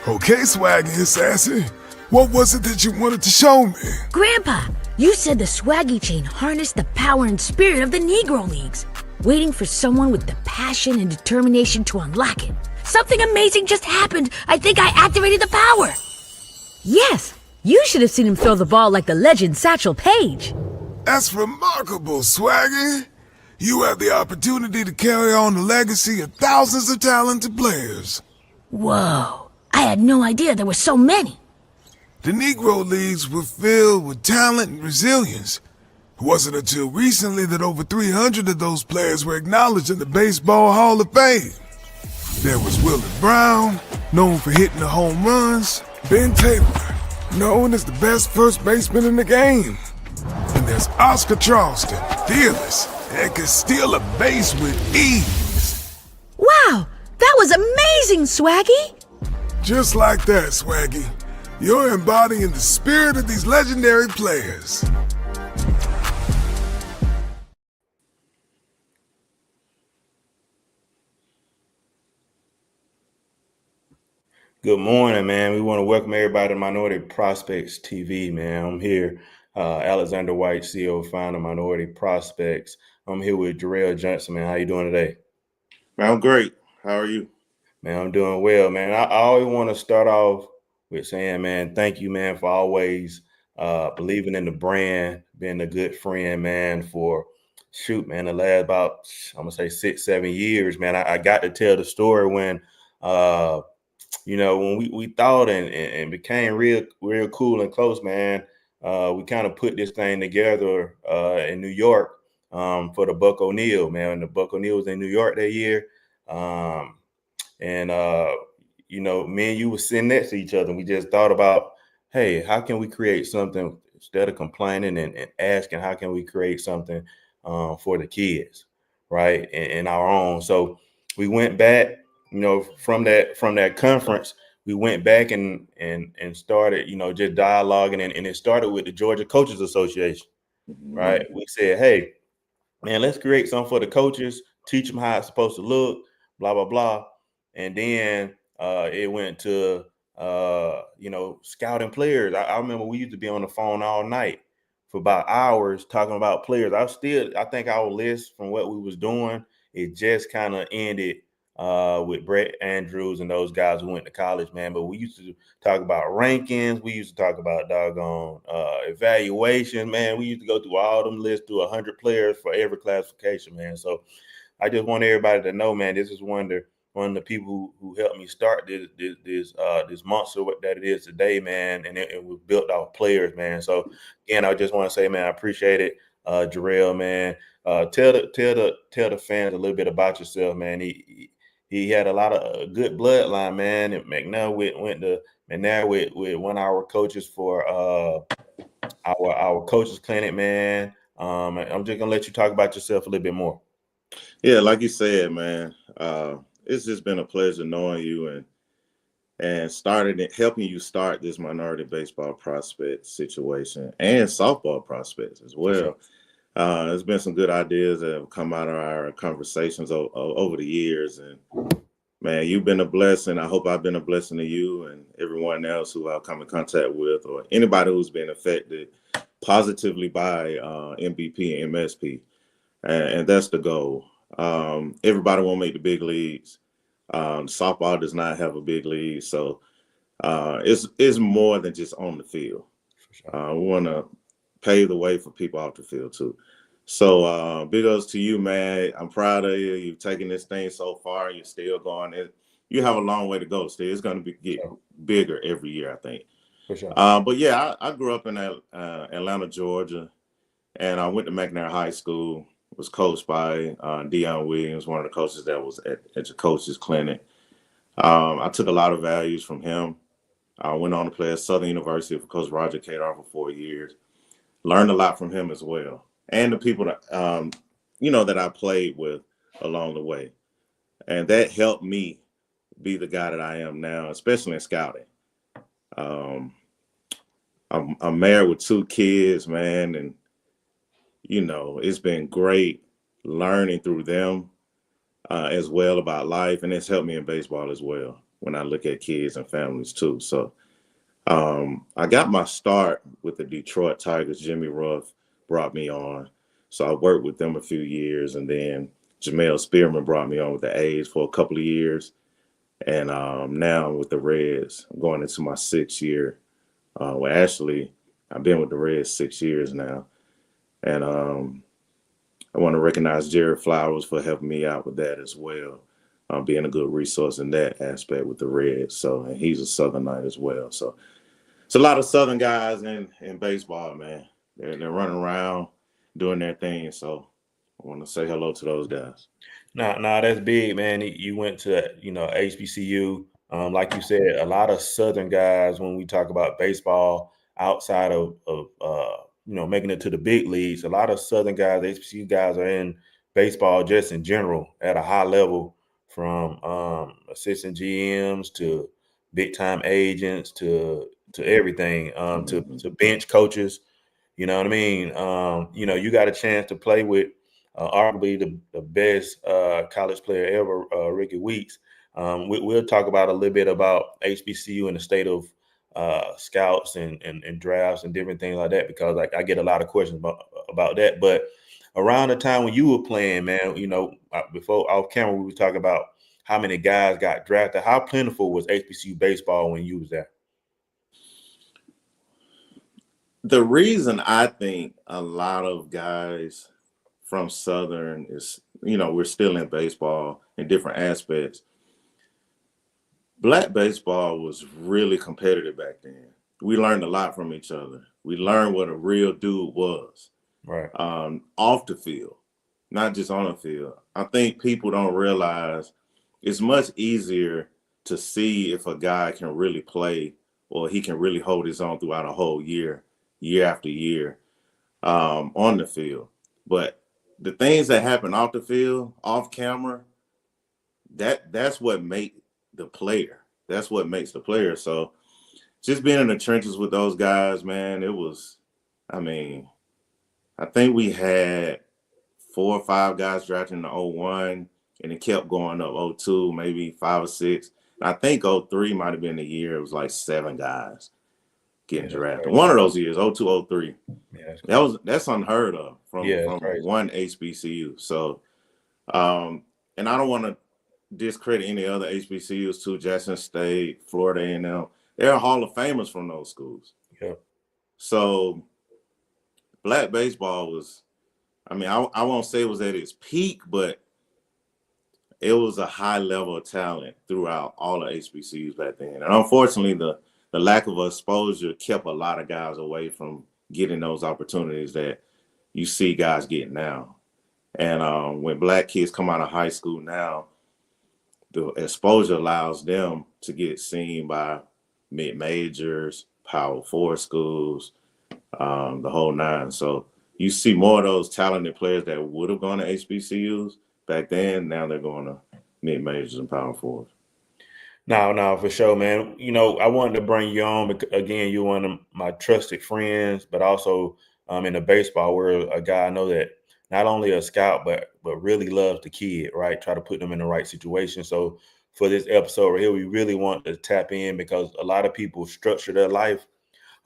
Okay, Swaggy and Sassy. What was it that you wanted to show me? Grandpa, you said the Swaggy chain harnessed the power and spirit of the Negro Leagues, waiting for someone with the passion and determination to unlock it. Something amazing just happened. I think I activated the power. Yes, you should have seen him throw the ball like the legend Satchel Paige. That's remarkable, Swaggy. You have the opportunity to carry on the legacy of thousands of talented players. Whoa, I had no idea there were so many. The Negro Leagues were filled with talent and resilience. It wasn't until recently that over 300 of those players were acknowledged in the Baseball Hall of Fame. There was Willie Brown, known for hitting the home runs. Ben Taylor, known as the best first baseman in the game. And there's Oscar Charleston, fearless, and can steal a base with ease. Wow, that was amazing, Swaggy! Just like that, Swaggy. You're embodying the spirit of these legendary players. Good morning, man. We want to welcome everybody to Minority Prospects TV, man. I'm here, Alexander White, CEO, founder, Minority Prospects. I'm here with Jerel Johnson, man. How you doing today? Man, I'm great. How are you? Man, I'm doing well, man. I always want to start off with saying, man, thank you, man, for always believing in the brand, being a good friend, man, for, man, the last about, I'm going to say 6-7 years, man. I got to tell the story when, when we thought and became real cool and close, man, we kind of put this thing together in New York for the Buck O'Neil, man. The Buck O'Neil was in New York that year. Me and you were sitting next to each other, and we just thought about, hey, how can we create something instead of complaining and asking, how can we create something for the kids, right, in our own? So we went back, from that conference, we went back and started, just dialoguing, and it started with the Georgia Coaches Association, right? We said, hey, man, let's create something for the coaches, teach them how it's supposed to look, blah, blah, blah. And then it went to, scouting players. I remember we used to be on the phone all night for about hours talking about players. I think our list from what we was doing, it just kind of ended with Brett Andrews and those guys who went to college, man. But we used to talk about rankings. We used to talk about doggone evaluation, man. We used to go through all them lists, through 100 players for every classification, man. So I just want everybody to know, man, this is one of the people who helped me start this monster that it is today, man. And it was built off players, man. So again, I just want to say, man, I appreciate it, Jerel, man. Tell the fans a little bit about yourself, man. He had a lot of good bloodline, man. And McNair went to McNair with one of our coaches for our coaches clinic, man. I'm just gonna let you talk about yourself a little bit more. Yeah, like you said, man. It's just been a pleasure knowing you and helping you start this minority baseball prospect situation and softball prospects as well. Sure. There's been some good ideas that have come out of our conversations over the years. And, man, you've been a blessing. I hope I've been a blessing to you and everyone else who I've come in contact with, or anybody who's been affected positively by MVP and MSP. And that's the goal. Everybody won't make the big leagues. Softball does not have a big league. So it's more than just on the field. Sure. We want to pave the way for people off the field too. So big ups to you, man. I'm proud of you. You've taken this thing so far. You're still going. You have a long way to go still. It's going to get bigger every year, I think. For sure. But yeah, I grew up in Atlanta, Georgia, and I went to McNair High School. Was coached by Deion Williams, one of the coaches that was at the coaches clinic. I took a lot of values from him. I went on to play at Southern University for Coach Roger Kadar for 4 years. Learned a lot from him as well, and the people that that I played with along the way, and that helped me be the guy that I am now, especially in scouting. I'm married with 2 kids, man, and it's been great learning through them as well about life, and it's helped me in baseball as well. when I look at kids and families too. So I got my start with the Detroit Tigers. Jimmy Ruff brought me on. So I worked with them a few years, and then Jamel Spearman brought me on with the A's for a couple of years. And now with the Reds, I'm going into my 6th year. Well, actually, I've been with the Reds 6 years now. And I want to recognize Jared Flowers for helping me out with that as well, being a good resource in that aspect with the Reds. So, and he's a Southernite as well. So it's a lot of Southern guys in baseball, man. They're running around doing their thing. So I want to say hello to those guys. Nah, that's big, man. You went to, HBCU. Like you said, a lot of Southern guys, when we talk about baseball outside of making it to the big leagues, a lot of Southern guys, HBCU guys are in baseball just in general at a high level, from assistant GMs to big time agents to everything, to bench coaches. You know what I mean? You got a chance to play with arguably the best college player ever, Ricky Weeks. We'll talk about a little bit about HBCU and the state of scouts and drafts and different things like that, because I get a lot of questions about that. But around the time when you were playing, man, before off camera, we were talking about how many guys got drafted. How plentiful was HBCU baseball when you was there? The reason I think a lot of guys from Southern is, we're still in baseball in different aspects. Black baseball was really competitive back then. We learned a lot from each other. We learned what a real dude was. Right. Off the field, not just on the field. I think people don't realize it's much easier to see if a guy can really play or he can really hold his own throughout a whole year after year, on the field. But the things that happen off the field, off camera, that's what makes the player. That's what makes the player. So just being in the trenches with those guys, man, it was, I think we had 4 or 5 guys drafted in the 01, and it kept going up. 02, maybe 5 or 6. And I think 03 might have been the year it was like 7 guys getting drafted. One of those years, 02, 03. Yeah, that's unheard of from one HBCU. So, and I don't want to discredit any other HBCUs too. Jackson State, Florida A&M, they're Hall of Famers from those schools. Yeah. So, Black baseball was, I won't say it was at its peak, but it was a high level of talent throughout all the HBCUs back then. And unfortunately, the lack of exposure kept a lot of guys away from getting those opportunities that you see guys get now. And when Black kids come out of high school now, the exposure allows them to get seen by mid-majors, Power 4 schools, the whole 9. So you see more of those talented players that would have gone to HBCUs back then. Now they're going to mid-majors and Power 4s. No, for sure, man. I wanted to bring you on because, again, you're one of my trusted friends, but also in the baseball world, a guy I know that not only a scout, but really loves the kid, right? Try to put them in the right situation. So for this episode right here, we really want to tap in because a lot of people structure their life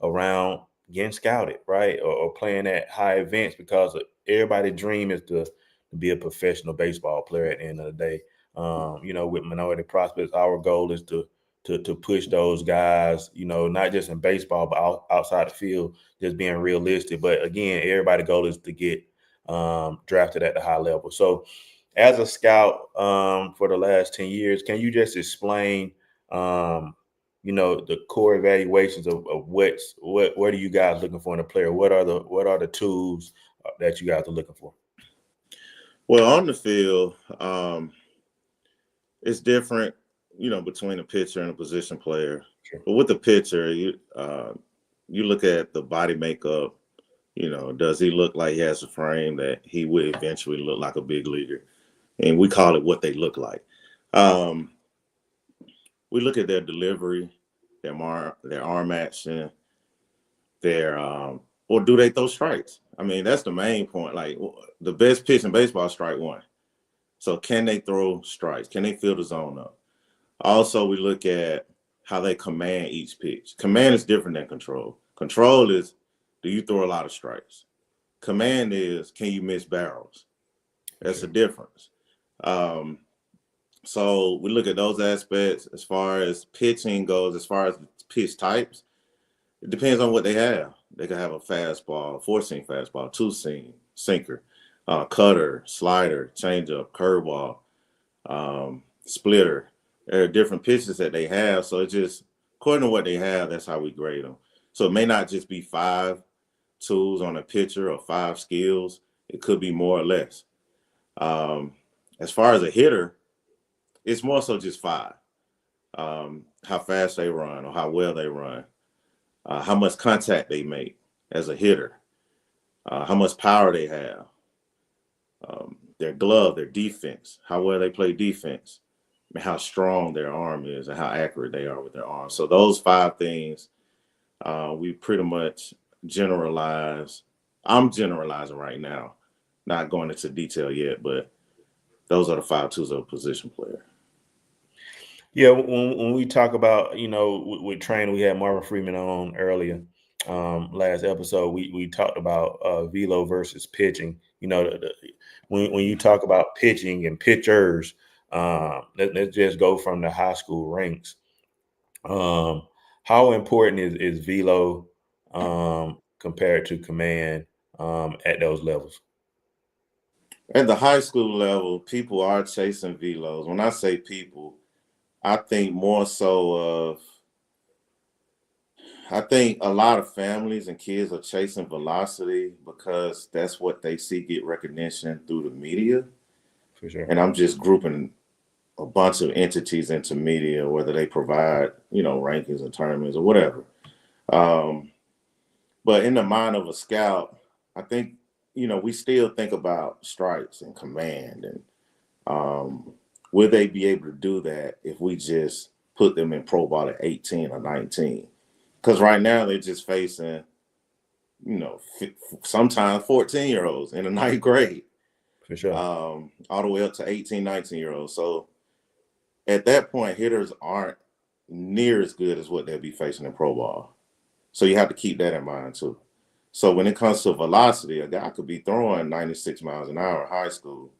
around getting scouted, right? Or playing at high events, because everybody's dream is to be a professional baseball player at the end of the day. With Minority Prospects, our goal is to push those guys, not just in baseball, but outside the field, just being realistic. But again, everybody's goal is to get drafted at the high level. So as a scout for the last 10 years, can you just explain, the core evaluations of what are you guys looking for in a player? What are the tools that you guys are looking for? Well, on the field, it's different, between a pitcher and a position player. Sure. But with the pitcher, you look at the body makeup. Does he look like he has a frame that he would eventually look like a big leaguer? And we call it what they look like. We look at their delivery, their arm action, or do they throw strikes? That's the main point. Like, the best pitch in baseball is strike one. So can they throw strikes? Can they fill the zone up? Also, we look at how they command each pitch. Command is different than control. Control is, do you throw a lot of strikes? Command is, can you miss barrels? That's the difference. So we look at those aspects as far as pitching goes, as far as pitch types. It depends on what they have. They can have a fastball, four-seam fastball, two-seam, sinker, cutter, slider, changeup, curveball, splitter. There are different pitches that they have. So it's just according to what they have, that's how we grade them. So it may not just be 5 tools on a pitcher or 5 skills. It could be more or less. As far as a hitter, it's more so just 5. How fast they run or how well they run, how much contact they make as a hitter, how much power they have, their glove, their defense, how well they play defense, how strong their arm is, and how accurate they are with their arm. So those 5 things, we pretty much generalize. I'm generalizing right now, not going into detail yet, but those are the 5 tools of a position player. Yeah, when we talk about, with training, we had Marvin Freeman on earlier. Last episode, we talked about velo versus pitching. When you talk about pitching and pitchers, let's just go from the high school ranks. How important is velo compared to command at those levels? At the high school level, people are chasing velos. When I say people, I think more so of, I think a lot of families and kids are chasing velocity because that's what they see get recognition through the media. For sure. And I'm just grouping a bunch of entities into media, whether they provide, rankings and tournaments or whatever. But in the mind of a scout, I think, we still think about strikes and command and will they be able to do that if we just put them in pro ball at 18 or 19? Because right now they're just facing, sometimes 14-year-olds in the 9th grade. For sure. All the way up to 18, 19-year-olds. So at that point, hitters aren't near as good as what they'll be facing in pro ball. So you have to keep that in mind too. So when it comes to velocity, a guy could be throwing 96 miles an hour in high school,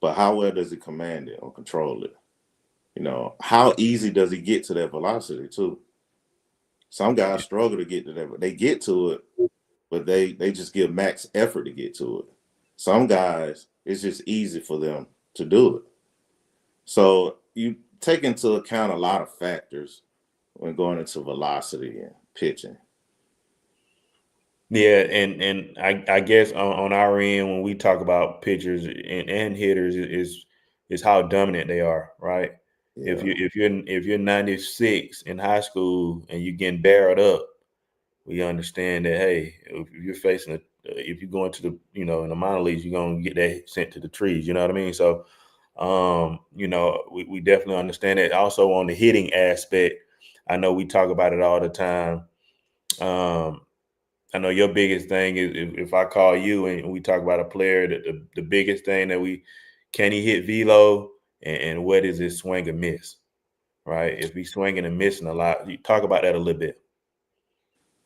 but how well does he command it or control it? How easy does he get to that velocity too? Some guys struggle to get to that, but they get to it, but they just give max effort to get to it. Some guys, it's just easy for them to do it. So you take into account a lot of factors when going into velocity and pitching. Yeah, and I guess on our end, when we talk about pitchers and hitters, is how dominant they are, right? Yeah. If you're 96 in high school and you're getting barreled up, we understand that, hey, if you're facing if you're going to the in the minor leagues, you're gonna get that sent to the trees. You know what I mean? So, we definitely understand that. Also on the hitting aspect, I know we talk about it all the time. I know your biggest thing is if I call you and we talk about a player, that the biggest thing that can he hit velo and what is his swing and miss, right? If he's swinging and missing a lot, you talk about that a little bit.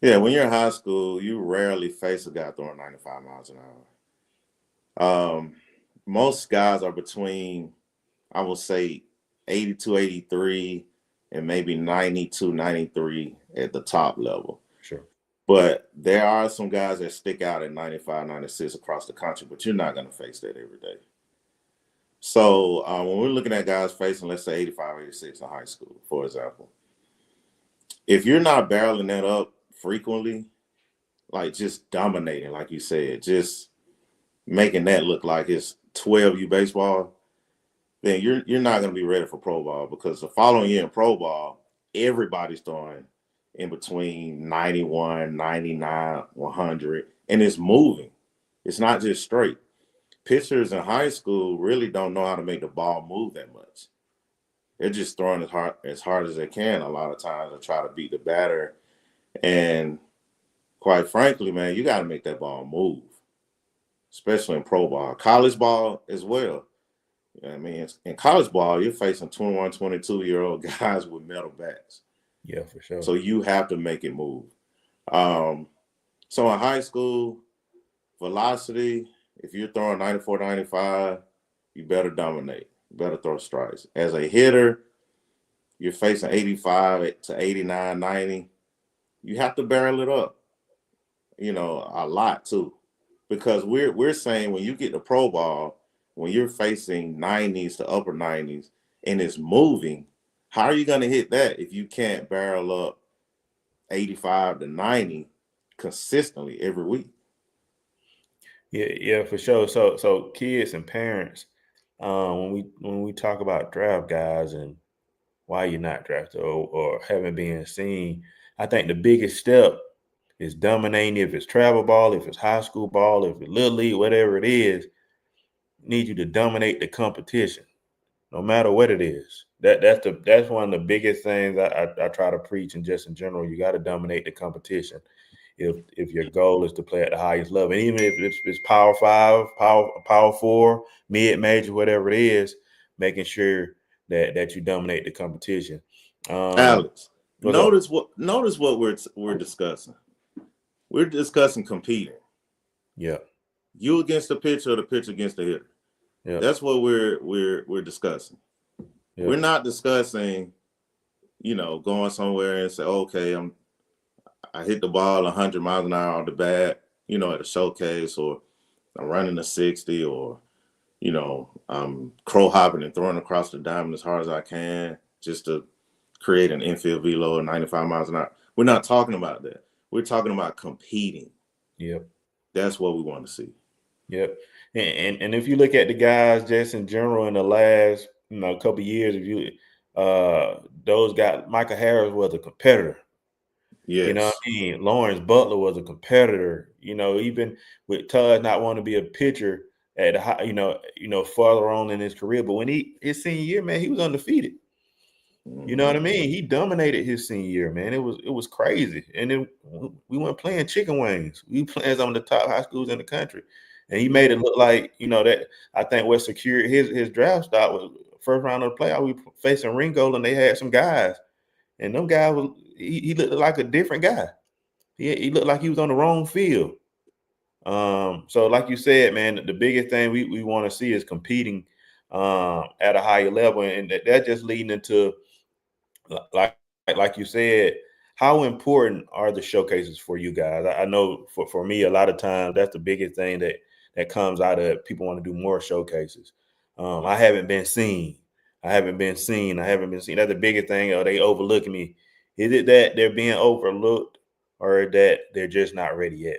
Yeah, when you're in high school, you rarely face a guy throwing 95 miles an hour. Most guys are between, I will say, 82, 83, and maybe 92, 93 at the top level. Sure. But there are some guys that stick out at 95, 96 across the country, but you're not going to face that every day. So when we're looking at guys facing, let's say, 85, 86 in high school, for example, if you're not barreling that up frequently, like just dominating, like you said, just making that look like it's 12U baseball, then you're not going to be ready for pro ball, because the following year in pro ball, everybody's throwing in between 91, 99, 100, and it's moving. It's not just straight. Pitchers in high school really don't know how to make the ball move that much. They're just throwing as hard as they can a lot of times to try to beat the batter. And quite frankly, man, you got to make that ball move, especially in pro ball. College ball as well. I mean, in college ball, you're facing 21, 22-year-old guys with metal bats. Yeah, for sure. So you have to make it move. So in high school, velocity, if you're throwing 94, 95, you better dominate. You better throw strikes. As a hitter, you're facing 85 to 89, 90. You have to barrel it up, a lot too. Because we're saying when you get the pro ball, when you're facing 90s to upper 90s and it's moving, how are you going to hit that if you can't barrel up 85 to 90 consistently every week? Yeah, for sure. So kids and parents, when we talk about draft guys and why you're not drafted or haven't been seen, I think the biggest step is dominating. If it's travel ball, if it's high school ball, if it's little league, whatever it is, need you to dominate the competition, no matter what it is. That's one of the biggest things I try to preach, and just in general, you got to dominate the competition. If your goal is to play at the highest level, and even if it's Power 5, Power 4, mid major, whatever it is, making sure that you dominate the competition. Alex, What's up? notice what we're discussing. We're discussing competing. Yeah, You against the pitcher or the pitcher against the hitter. yeah, That's what we're discussing. yeah. We're not discussing, going somewhere and say, okay, I hit the ball 100 miles an hour on the bat, at a showcase, or I'm running a 60, or, I'm crow hopping and throwing across the diamond as hard as I can just to create an infield velo of 95 miles an hour. We're not talking about that. We're talking about competing. Yep. That's what we want to see. Yep. And if you look at the guys just in general in the last couple of years, if you those guys, Michael Harris was a competitor. Yes. You know what I mean? Lawrence Butler was a competitor. Even with Todd not wanting to be a pitcher at the high, further on in his career, but when his senior year, man, he was undefeated. You know what I mean? He dominated his senior year, man. It was crazy. And then we weren't playing chicken wings. We playing some of the top high schools in the country. And he made it look like, that I think what secured his draft stock was first round of the playoff. We were facing Ringo, and they had some guys. And them guys he looked like a different guy. He looked like he was on the wrong field. So like you said, man, the biggest thing we want to see is competing at a higher level. And that just leading into like you said, how important are the showcases for you guys? I know for me, a lot of times that's the biggest thing that comes out of people want to do more showcases. I haven't been seen. That's the biggest thing. Are they overlooking me? Is it that they're being overlooked, or that they're just not ready yet?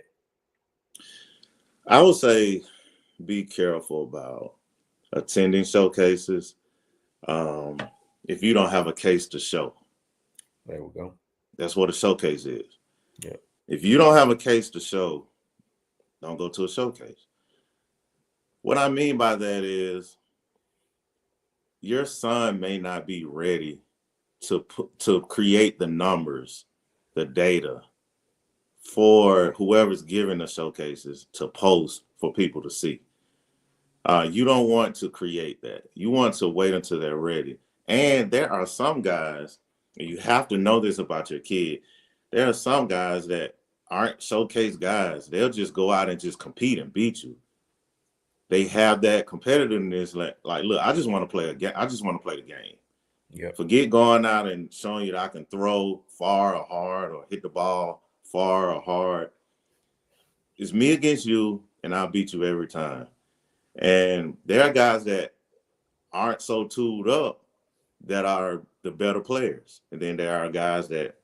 I would say be careful about attending showcases if you don't have a case to show. There we go. That's what a showcase is. Yeah. If you don't have a case to show, don't go to a showcase. What I mean by that is your son may not be ready to create the numbers, the data for whoever's giving the showcases to post for people to see. You don't want to create that. You want to wait until they're ready. And there are some guys, and you have to know this about your kid, there are some guys that aren't showcase guys. They'll just go out and just compete and beat you. They have that competitiveness, like look, I just want to play a game. I just want to play the game. Yeah. Forget going out and showing you that I can throw far or hard or hit the ball far or hard. It's me against you, and I'll beat you every time. And there are guys that aren't so tooled up that are the better players. And then there are guys that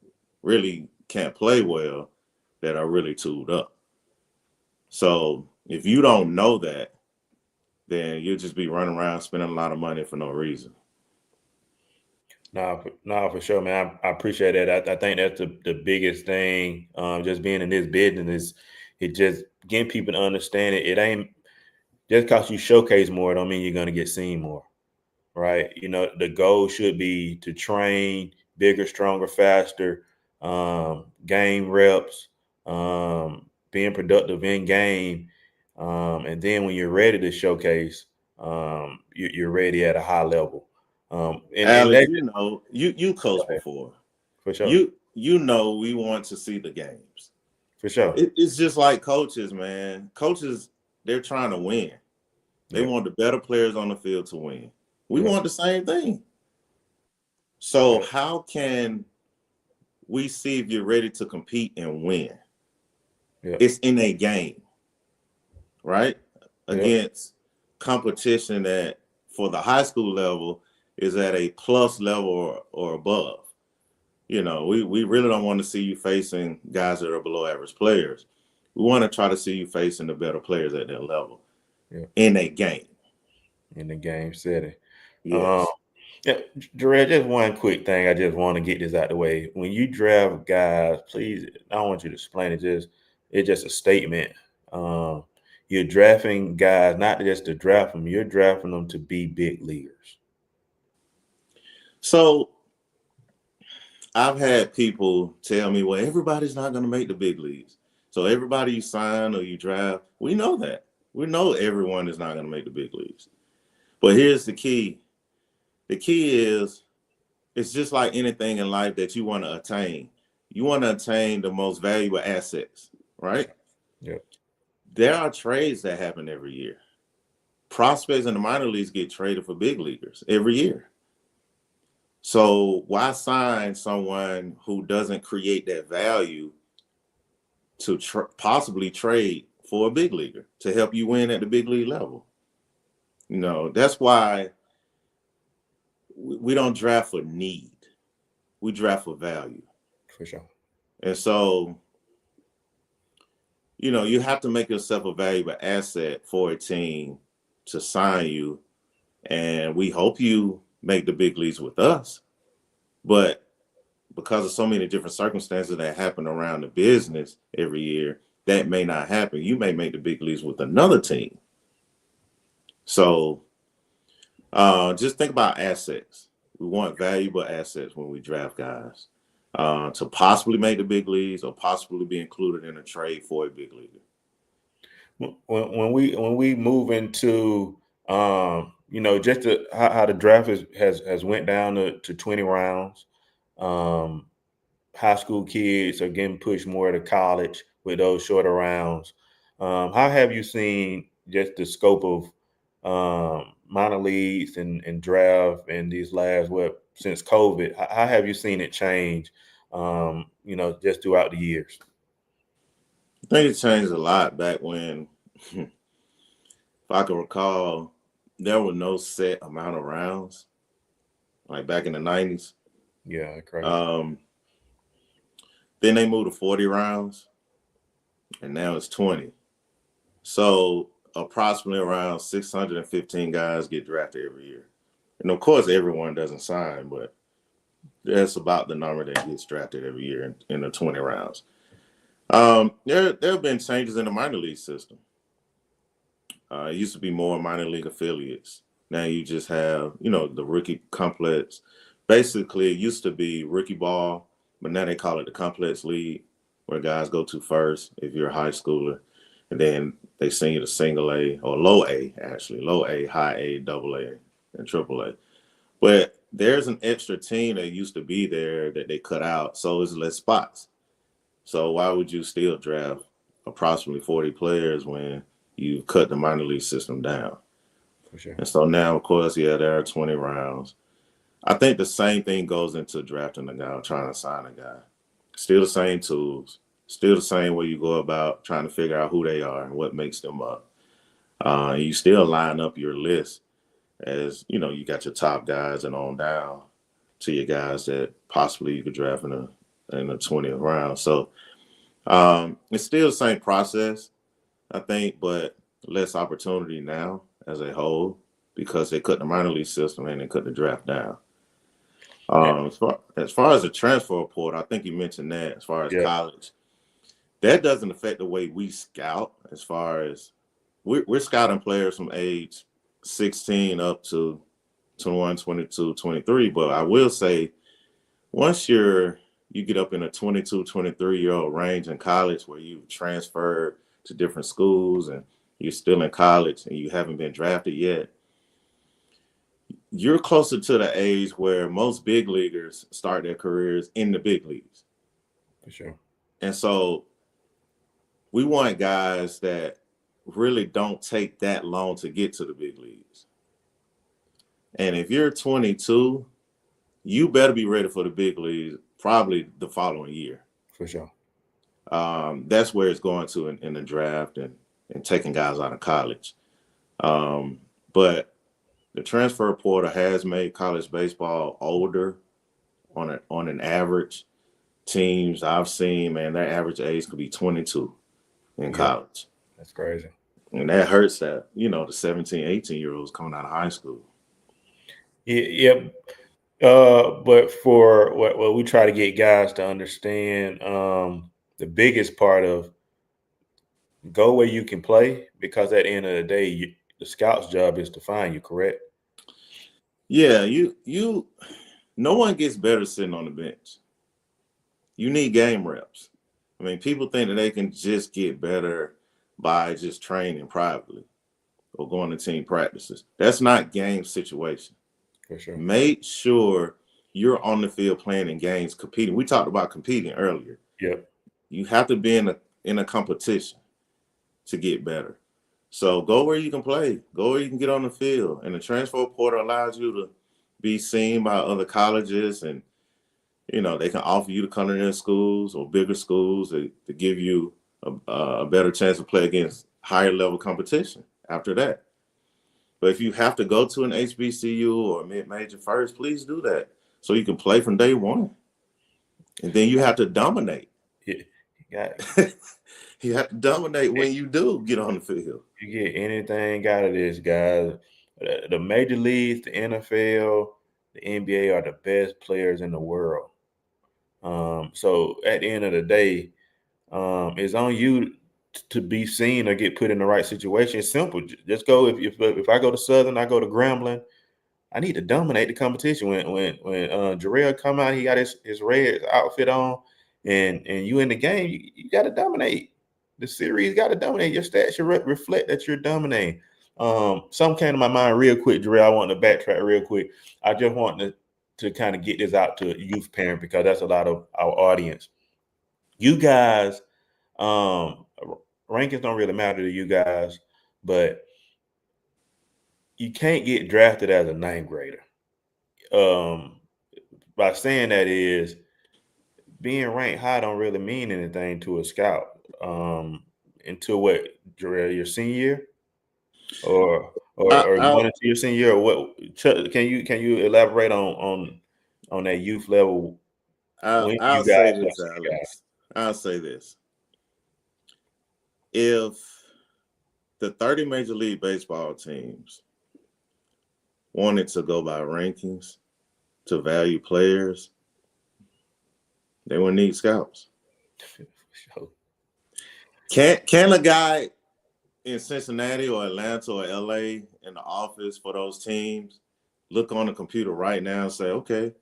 really can't play well that are really tooled up. So if you don't know that, then you'll just be running around spending a lot of money for no reason. No, for sure, man. I appreciate that. I think that's the biggest thing. Just being in this business, it just getting people to understand it. It ain't just because you showcase more, don't mean you're gonna get seen more, right? The goal should be to train bigger, stronger, faster, game reps, being productive in game, and then when you're ready to showcase, you're ready at a high level. And Alex, that you know, you coached before. for sure, You know, we want to see the games. for sure. It's just like coaches, man. Coaches, they're trying to win. They Yeah, want the better players on the field to win. We yeah, want the same thing. So yeah, how can we see if you're ready to compete and win? yeah, It's in a game, right? yeah, Against competition that for the high school level is at a plus level or above. You know, we really don't want to see you facing guys that are below average players. We want to try to see you facing the better players at that level yeah. in a game. In the game setting. Um, Yes. yeah, Jerel, just one quick thing. I just want to get this out the way. When you draft guys, please, I don't want you to explain it. It's just a statement. Um, you're drafting guys not just to draft them. You're drafting them to be big leaguers. So I've had people tell me, well, everybody's not going to make the big leagues. So everybody you sign or you draft, we know that. We know everyone is not going to make the big leagues. But here's the key. The key is it's just like anything in life that you want to attain. You want to attain the most valuable assets, right? Yeah, There are trades that happen every year. Prospects in the minor leagues get traded for big leaguers every year. So why sign someone who doesn't create that value to possibly trade for a big leaguer to help you win at the big league level? You know, that's why we don't draft for need. We draft for value. for sure. And so, you know, you have to make yourself a valuable asset for a team to sign you. And we hope you make the big leagues with us. But because of so many different circumstances that happen around the business every year, that may not happen. You may make the big leagues with another team. So just think about assets. We want valuable assets when we draft guys to possibly make the big leagues or possibly be included in a trade for a big leaguer. When we move into just how the draft has went down to 20 rounds. Um, High school kids are getting pushed more to college with those shorter rounds. How have you seen just the scope of minor leagues and draft in these last since COVID? How have you seen it change? Just throughout the years. I think it changed a lot back when, if I can recall, there were no set amount of rounds, like back in the 90s. Yeah, crazy. Um, then they moved to 40 rounds, and now it's 20. So approximately around 615 guys get drafted every year. And of course, everyone doesn't sign, but that's about the number that gets drafted every year in the 20 rounds. There have been changes in the minor league system. It used to be more minor league affiliates. Now you just have, the rookie complex. Basically, it used to be rookie ball, but now they call it the complex league, where guys go to first if you're a high schooler, and then they send you to single A or low A, actually, low A, high A, double A, and triple A. But there's an extra team that used to be there that they cut out, so it's less spots. So why would you still draft approximately 40 players when you cut the minor league system down? For sure. And so now, of course, there are 20 rounds. I think the same thing goes into drafting a guy or trying to sign a guy. Still the same tools, still the same way you go about trying to figure out who they are and what makes them up. You still line up your list as, you got your top guys and on down to your guys that possibly you could draft in the 20th round. So it's still the same process, I think, but less opportunity now as a whole because they cut the minor league system and they cut the draft down. As far as the transfer report, I think you mentioned that as far as Yeah. college, that doesn't affect the way we scout as far as we're scouting players from age 16 up to 21, 22, 23. But I will say once you get up in a 22, 23-year-old range in college where you've transferred to different schools and you're still in college and you haven't been drafted yet, you're closer to the age where most big leaguers start their careers in the big leagues. For sure. And so we want guys that really don't take that long to get to the big leagues. And if you're 22, you better be ready for the big leagues probably the following year. For sure. That's where it's going to in the draft and taking guys out of college. But the transfer portal has made college baseball older on an average. Teams I've seen, man, their average age could be 22 in college. That's crazy. And that hurts that, the 17, 18-year-olds coming out of high school. Yeah. But for what we try to get guys to understand, the biggest part of go where you can play, because at the end of the day, the scout's job is to find you, correct? Yeah, no one gets better sitting on the bench. You need game reps. I mean, people think that they can just get better by just training privately or going to team practices. That's not game situation. For sure. Make sure you're on the field playing in games, competing. We talked about competing earlier. Yep. You have to be in a competition to get better. So go where you can play. Go where you can get on the field. And the transfer portal allows you to be seen by other colleges, and they can offer you to come to their schools or bigger schools to give you a better chance to play against higher level competition after that. But if you have to go to an HBCU or a mid-major first, please do that so you can play from day one. And then you have to dominate. Yeah. You have to dominate when you do get on the field. You get anything out of this, guys. The major leagues, the NFL, the NBA are the best players in the world. So at the end of the day, it's on you to be seen or get put in the right situation. It's simple. Just go. If I go to Southern, I go to Grambling, I need to dominate the competition. When Jerel come out, he got his Reds outfit on, and you in the game, you got to dominate. The series got to dominate. Your stats should reflect that you're dominating. Some came to my mind real quick, Jerel. I want to backtrack real quick. I just want to kind of get this out to youth parents, because that's a lot of our audience. You guys, rankings don't really matter to you guys, but you can't get drafted as a ninth grader. By saying that is, being ranked high don't really mean anything to a scout. Until what, Jerel, your senior year, or going into your senior year, or what? Can you elaborate on that youth level? I'll say this, Alex. I'll say this. If the 30 Major League Baseball teams wanted to go by rankings to value players, they would need scouts. Can a guy in Cincinnati or Atlanta or LA in the office for those teams look on the computer right now and say, okay,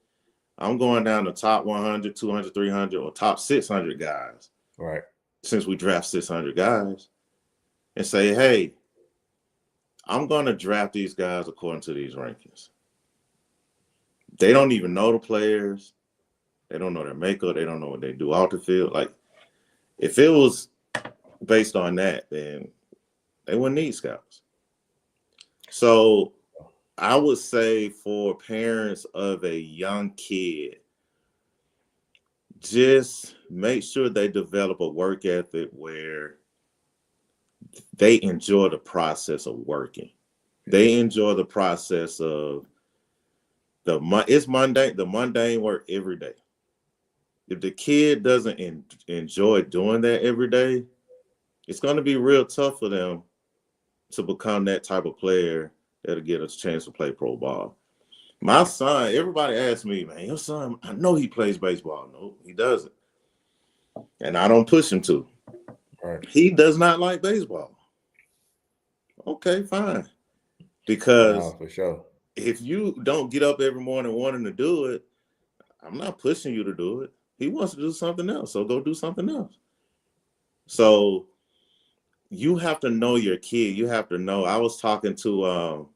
I'm going down the top 100, 200, 300, or top 600 guys. Right. Since we draft 600 guys, and say, hey, I'm going to draft these guys according to these rankings. They don't even know the players. They don't know their makeup. They don't know what they do off the field. Like, if it was based on that, then they wouldn't need scouts. So I would say for parents of a young kid, just make sure they develop a work ethic where they enjoy the process of working. They enjoy the process of the mundane work every day. If the kid doesn't enjoy doing that every day, it's going to be real tough for them to become that type of player that'll get a chance to play pro ball. My son, everybody asks me, man, your son, I know he plays baseball. No, he doesn't. And I don't push him to. Right. He does not like baseball. Okay, fine. Because for sure, if you don't get up every morning wanting to do it, I'm not pushing you to do it. He wants to do something else, so go do something else. So you have to know your kid. You have to know. I was talking to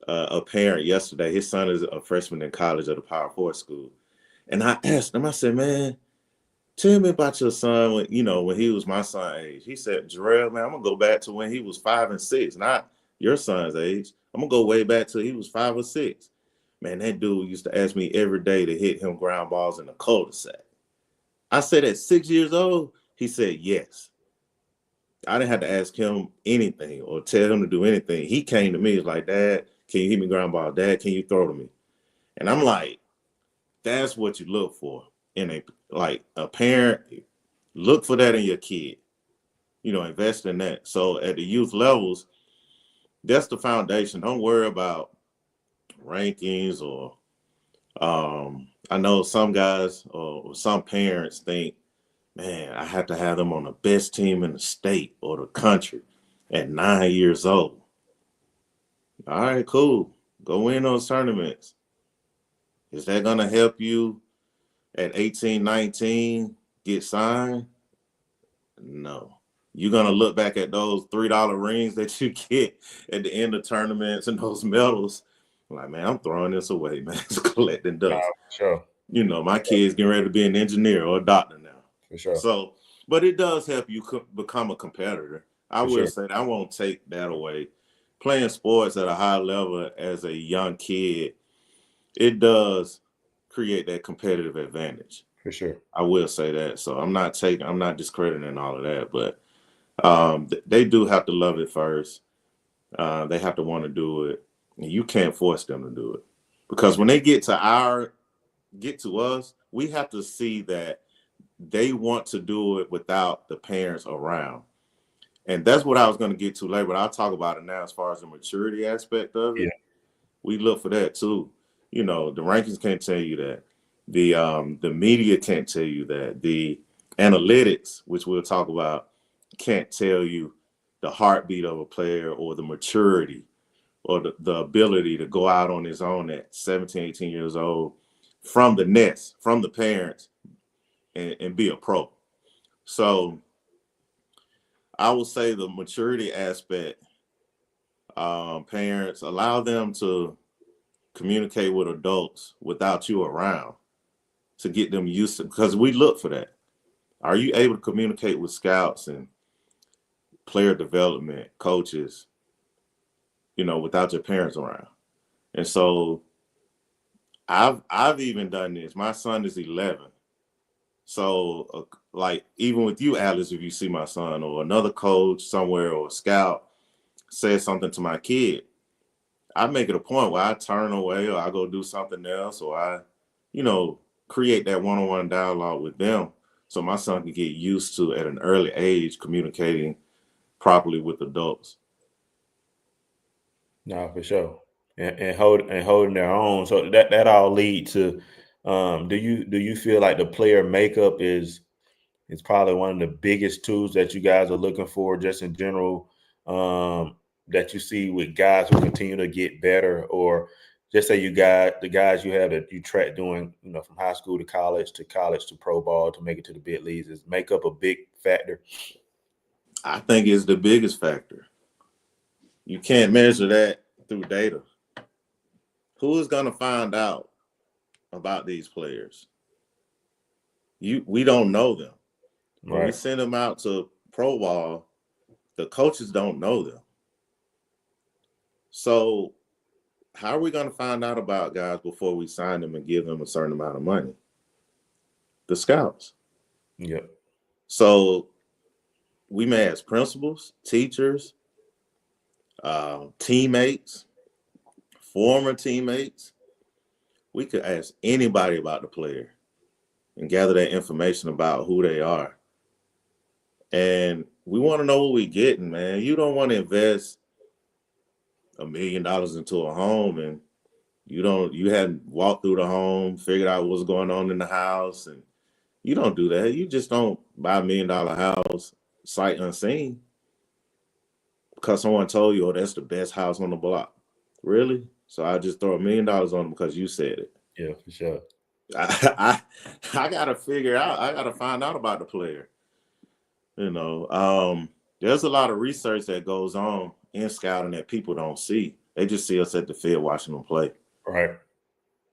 a parent yesterday. His son is a freshman in college at a Power 4 school. And I asked him, I said, man, tell me about your son when he was my son's age. He said, Jerel, man, I'm going to go back to when he was 5 and 6, not your son's age. I'm going to go way back to he was 5 or 6. Man, that dude used to ask me every day to hit him ground balls in the cul-de-sac. I said, at 6 years old? He said, yes. I didn't have to ask him anything or tell him to do anything. He came to me, he was like, Dad, can you hit me ground ball? Dad, can you throw to me? And I'm like, that's what you look for in a parent. Look for that in your kid. Invest in that. So at the youth levels, that's the foundation. Don't worry about rankings or I know some guys or some parents think, man, I have to have them on the best team in the state or the country at 9 years old. All right, cool. Go win those tournaments. Is that going to help you at 18, 19 get signed? No. You're going to look back at those $3 rings that you get at the end of tournaments and those medals. Like, man, I'm throwing this away, man. It's collecting dust. Sure. My kid's getting ready to be an engineer or a doctor now. For sure. So, but it does help you become a competitor. I will say that I won't take that away. Playing sports at a high level as a young kid, it does create that competitive advantage. For sure. I will say that. So I'm not discrediting all of that, but they do have to love it first. They have to want to do it. And you can't force them to do it. Because when they get to us, we have to see that they want to do it without the parents around. And that's what I was going to get to later, but I'll talk about it now as far as the maturity aspect of it. Yeah. We look for that too. The rankings can't tell you that. The media can't tell you that. The analytics, which we'll talk about, can't tell you the heartbeat of a player or the maturity or the ability to go out on his own at 17, 18 years old from the nest, from the parents, and be a pro. So I would say the maturity aspect, parents, allow them to communicate with adults without you around to get them used to, because we look for that. Are you able to communicate with scouts and player development coaches, without your parents around? And so I've even done this. My son is 11. So like even with you, Alice, if you see my son or another coach somewhere or a scout says something to my kid, I make it a point where I turn away or I go do something else or I, create that one-on-one dialogue with them so my son can get used to at an early age communicating properly with adults. No, for sure. And holding their own. So that all lead to do you feel like the player makeup is probably one of the biggest tools that you guys are looking for just in general, that you see with guys who continue to get better, or just say the guys you have that you track doing, from high school to college to pro ball to make it to the big leagues, is makeup a big factor? I think it's the biggest factor. You can't measure that through data. Who is going to find out about these players? We don't know them. When we send them out to pro ball, the coaches don't know them. So how are we going to find out about guys before we sign them and give them a certain amount of money? The scouts. Yep. So we may ask principals, teachers, teammates, former teammates. We could ask anybody about the player and gather that information about who they are. And we want to know what we're getting, man. You don't want to invest $1 million into a home and you hadn't walked through the home, figured out what's going on in the house, and you don't do that. You just don't buy $1 million house sight unseen because someone told you, oh, that's the best house on the block. Really? So I just throw $1 million on them because you said it. Yeah, for sure. I gotta figure out. I gotta find out about the player. There's a lot of research that goes on in scouting that people don't see. They just see us at the field watching them play. Right.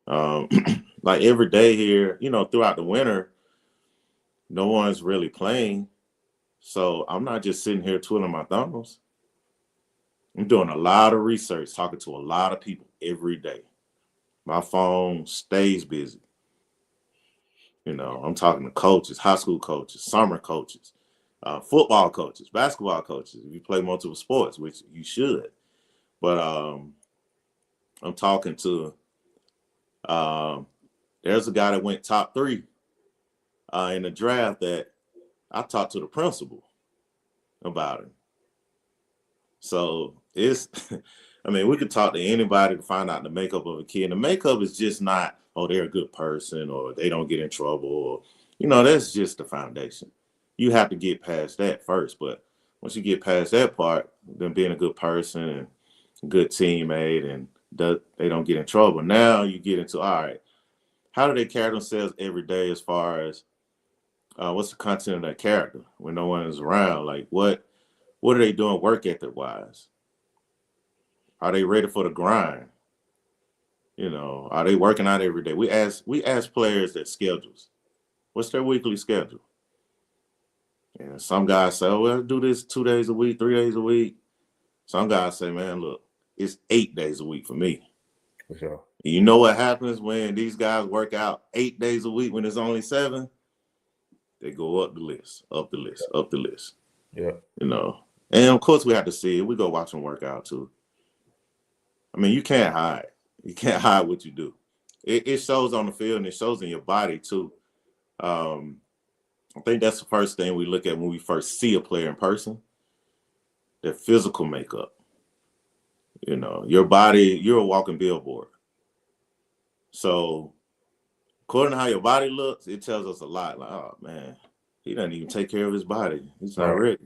Like every day here, throughout the winter, no one's really playing. So I'm not just sitting here twiddling my thumbs. I'm doing a lot of research, talking to a lot of people every day. My phone stays busy. I'm talking to coaches, high school coaches, summer coaches, football coaches, basketball coaches. If you play multiple sports, which you should. But I'm talking to, there's a guy that went top 3 in the draft that I talked to the principal about it. So it's, we could talk to anybody to find out the makeup of a kid. The makeup is just not, oh, they're a good person or they don't get in trouble. Or, that's just the foundation. You have to get past that first. But once you get past that part, them being a good person and a good teammate and they don't get in trouble. Now you get into, all right, how do they carry themselves every day as far as what's the content of that character when no one is around? Like what are they doing work ethic wise? Are they ready for the grind? Are they working out every day? We ask players their schedules. What's their weekly schedule? And some guys say, oh, well, do this 2 days a week, 3 days a week. Some guys say, man, look, it's 8 days a week for me. For sure. You know what happens when these guys work out 8 days a week when it's only 7? They go up the list, up the list, up the list. Yeah. And of course we have to see it. We go watch them work out too. You can't hide. You can't hide what you do. It shows on the field and it shows in your body too. I think that's the first thing we look at when we first see a player in person. Their physical makeup. Your body, you're a walking billboard. So according to how your body looks, it tells us a lot. Like, oh man, he doesn't even take care of his body. He's not ready.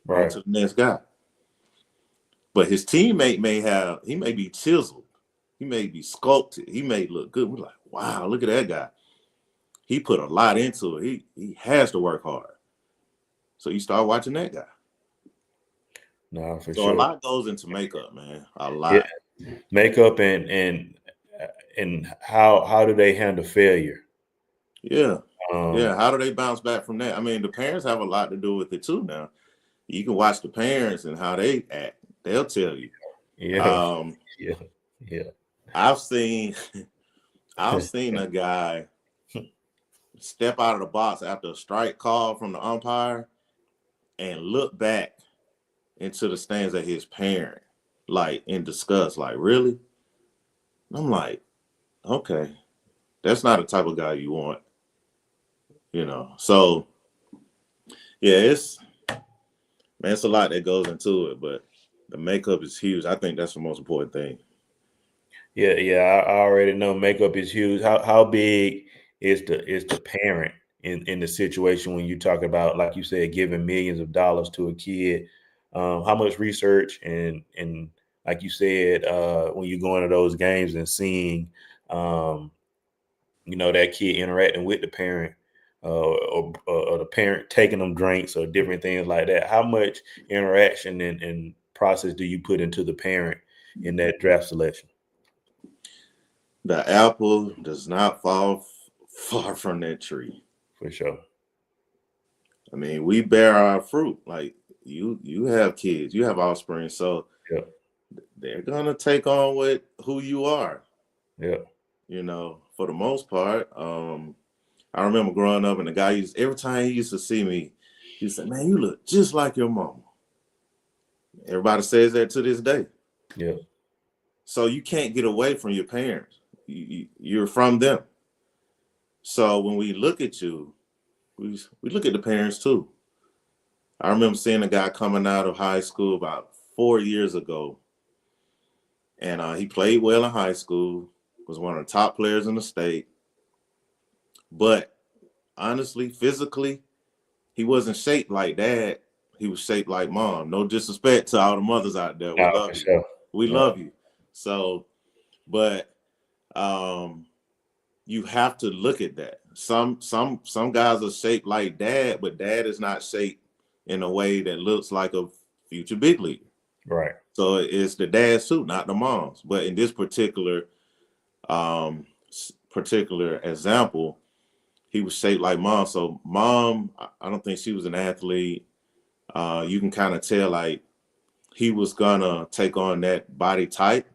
Right. On to the next guy. But his teammate may be chiseled. He may be sculpted. He may look good. We're like, wow, look at that guy. He put a lot into it. He has to work hard. So you start watching that guy. No, for So sure. a lot goes into makeup, man. A lot. Yeah. Makeup and how do they handle failure? Yeah. How do they bounce back from that? The parents have a lot to do with it too now. You can watch the parents and how they act. They'll tell you. Yeah. Yeah. I've seen a guy step out of the box after a strike call from the umpire and look back into the stands at his parent, like in disgust, like, really? I'm like, okay, that's not the type of guy you want, So, yeah, it's a lot that goes into it, but the makeup is huge. I think that's the most important thing. Yeah, I already know makeup is huge. How big is the parent in the situation when you talk about, like you said, giving millions of dollars to a kid? How much research and like you said, when you go into those games and seeing, that kid interacting with the parent, or the parent taking them drinks or different things like that. How much interaction and process do you put into the parent in that draft selection? The apple does not fall far from that tree. For sure. We bear our fruit. Like you have kids, you have offspring, so yeah, they're gonna take on with who you are. Yeah. For the most part. I remember growing up and the guy every time he used to see me, he said, man, you look just like your mama. Everybody says that to this day. Yeah. So you can't get away from your parents. You're from them. So when we look at you, we look at the parents too. I remember seeing a guy coming out of high school about 4 years ago. And he played well in high school, was one of the top players in the state. But honestly, physically, he wasn't shaped like dad. He was shaped like mom. No disrespect to all the mothers out there. We love you. Sure. We love you. So, but you have to look at that. Some guys are shaped like dad, but dad is not shaped in a way that looks like a future big leaguer. Right. So it's the dad's suit, not the mom's. But in this particular example, he was shaped like mom. So mom, I don't think she was an athlete. You can kind of tell like he was gonna take on that body type.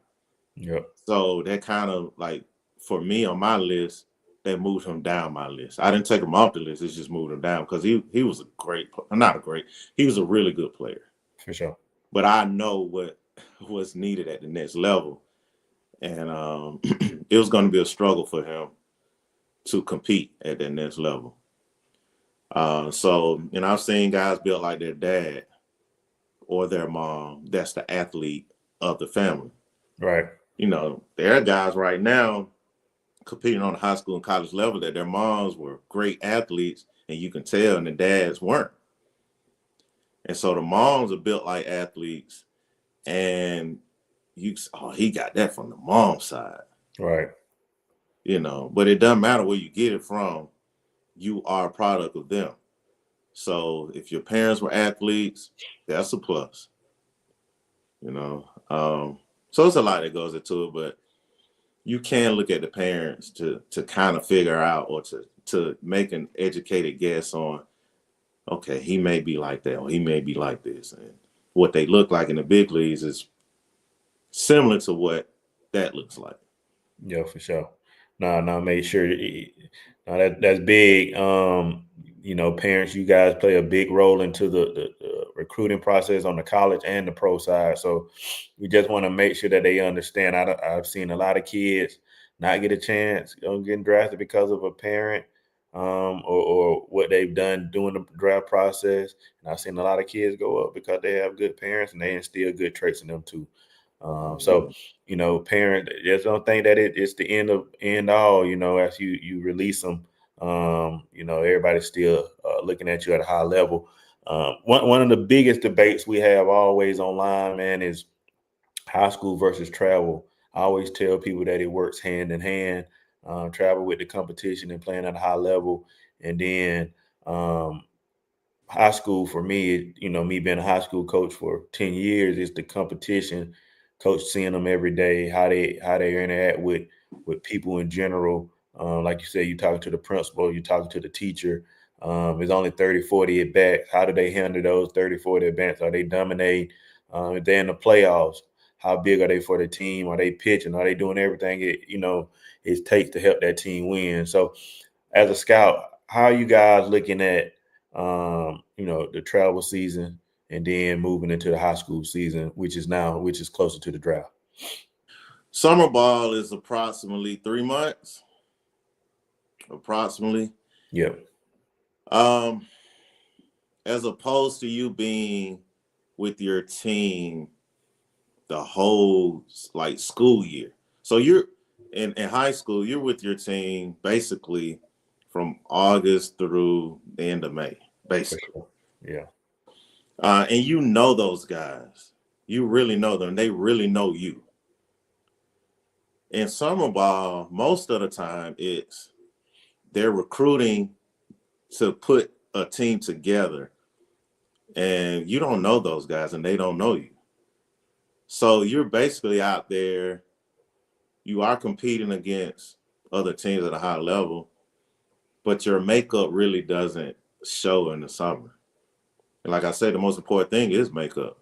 Yep. So that kind of like for me on my list, that moved him down my list. I didn't take him off the list; it's just moved him down because he was a great, not a great, he was a really good player. For sure. But I know what was needed at the next level, and it was going to be a struggle for him to compete at that next level. So, I've seen guys built like their dad or their mom. That's the athlete of the family. Right. There are guys right now competing on the high school and college level that their moms were great athletes, and you can tell, and the dads weren't. And so the moms are built like athletes, and he got that from the mom side. Right. But it doesn't matter where you get it from. You are a product of them. So if your parents were athletes, that's a plus. So it's a lot that goes into it, but you can look at the parents to kind of figure out or to make an educated guess on, okay, he may be like that or he may be like this. And what they look like in the big leagues is similar to what that looks like. Yeah, for sure. No, make sure that's big. Parents, you guys play a big role into the recruiting process on the college and the pro side. So we just want to make sure that they understand. I've seen a lot of kids not get a chance on getting drafted because of a parent or what they've done during the draft process. And I've seen a lot of kids go up because they have good parents and they instill good traits in them too. Parent, just don't think that it's the end all, as you release them. Everybody's still looking at you at a high level. One of the biggest debates we have always online, man, is high school versus travel. I always tell people that it works hand in hand, travel with the competition and playing at a high level. And then high school for me, me being a high school coach for 10 years, is the competition. Coach seeing them every day, how they interact with people in general. Like you said, you talking to the principal, you talking to the teacher. It's only 30, 40 at bats. How do they handle those 30, 40 at bats? Are they dominating? If they're in the playoffs, how big are they for the team? Are they pitching? Are they doing everything it takes to help that team win? So as a scout, how are you guys looking at the travel season and then moving into the high school season, which is closer to the draft? Summer ball is approximately 3 months. Approximately. Yep. As opposed to you being with your team the whole school year. So you're in high school, you're with your team basically from August through the end of May, basically. Sure. Yeah. And those guys. You really know them. They really know you. In summer ball, most of the time they're recruiting to put a team together, and you don't know those guys and they don't know you. So you're basically out there, you are competing against other teams at a high level, but your makeup really doesn't show in the summer. And like I said, the most important thing is makeup.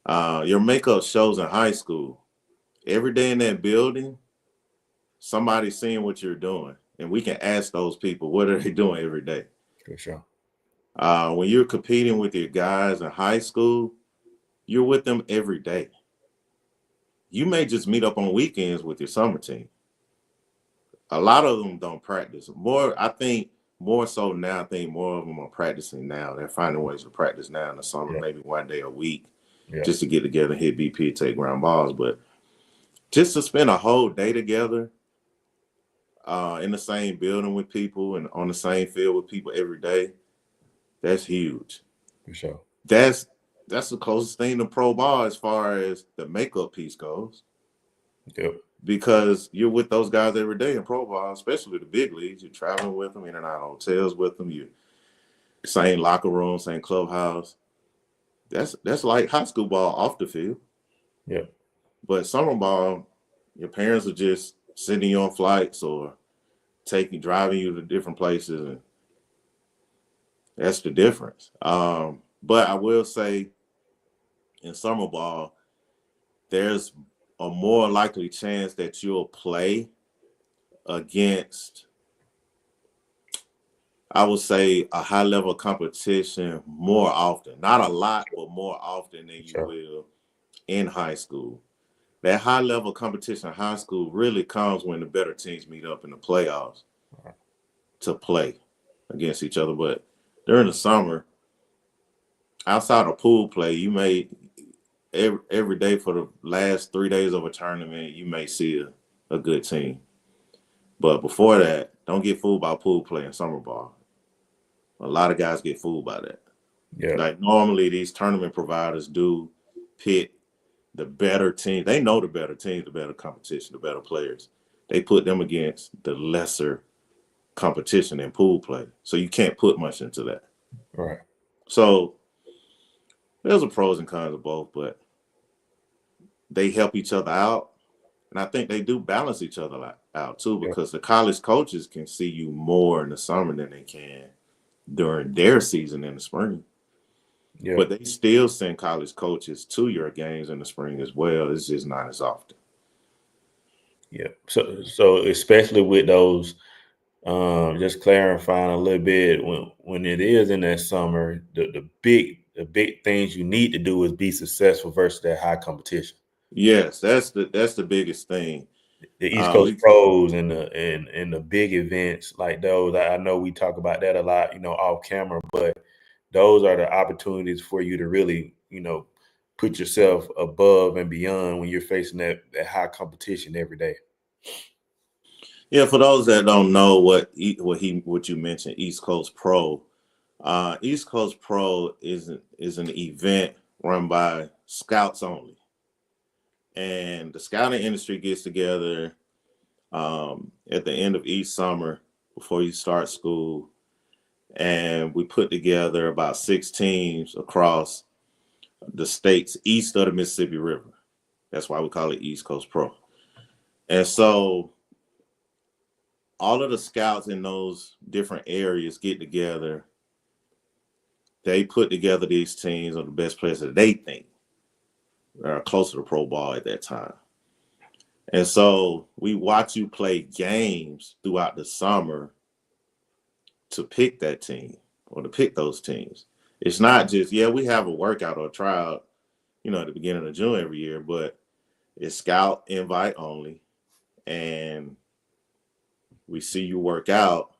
Your makeup shows in high school. Every day in that building, somebody's seeing what you're doing. And we can ask those people, what are they doing every day? For sure. When you're competing with your guys in high school, you're with them every day. You may just meet up on weekends with your summer team. A lot of them don't practice. More so now, I think more of them are practicing now. They're finding ways to practice now in the summer, maybe one day a week, just to get together, hit BP, take ground balls. But just to spend a whole day together in the same building with people and on the same field with people every day, that's huge. For sure. That's the closest thing to pro ball as far as the makeup piece goes. Yep. Because you're with those guys every day in pro ball, especially the big leagues. You're traveling with them, in and out of hotels with them. You same locker room, same clubhouse. That's like high school ball off the field. Yeah. But summer ball, your parents are just sending you on flights or driving you to different places, and that's the difference. But I will say, in summer ball, there's a more likely chance that you'll play against, I would say, a high level competition more often. Not a lot, but more often than you will in high school. That high level competition in high school really comes when the better teams meet up in the playoffs to play against each other. But during the summer, outside of pool play, you may every day for the last 3 days of a tournament, you may see a good team. But before that, don't get fooled by pool play and summer ball. A lot of guys get fooled by that. Yeah. Like normally these tournament providers do pit the better team. They know the better teams, the better competition, the better players. They put them against the lesser competition in pool play. So you can't put much into that. Right. So there's a pros and cons of both, but they help each other out. And I think they do balance each other out too, because the college coaches can see you more in the summer than they can during their season in the spring. Yeah. But they still send college coaches to your games in the spring as well. It's just not as often. Yeah. So especially with those, just clarifying a little bit, when it is in that summer, the big things you need to do is be successful versus that high competition. Yes, that's the biggest thing. The East Coast pros and the big events like those. I know we talk about that a lot, off camera, but those are the opportunities for you to really, put yourself above and beyond when you're facing that high competition every day. Yeah, for those that don't know what you mentioned, East Coast Pro. East Coast Pro is an event run by scouts only, and the scouting industry gets together at the end of each summer before you start school, and we put together about 6 teams across the states east of the Mississippi River. That's why we call it East Coast Pro. And so all of the scouts in those different areas get together. They put together these teams of the best players that they think are closer to pro ball at that time. And so we watch you play games throughout the summer to pick that team or to pick those teams. It's not just, we have a workout or a tryout, at the beginning of June every year, but it's scout invite only. And we see you work out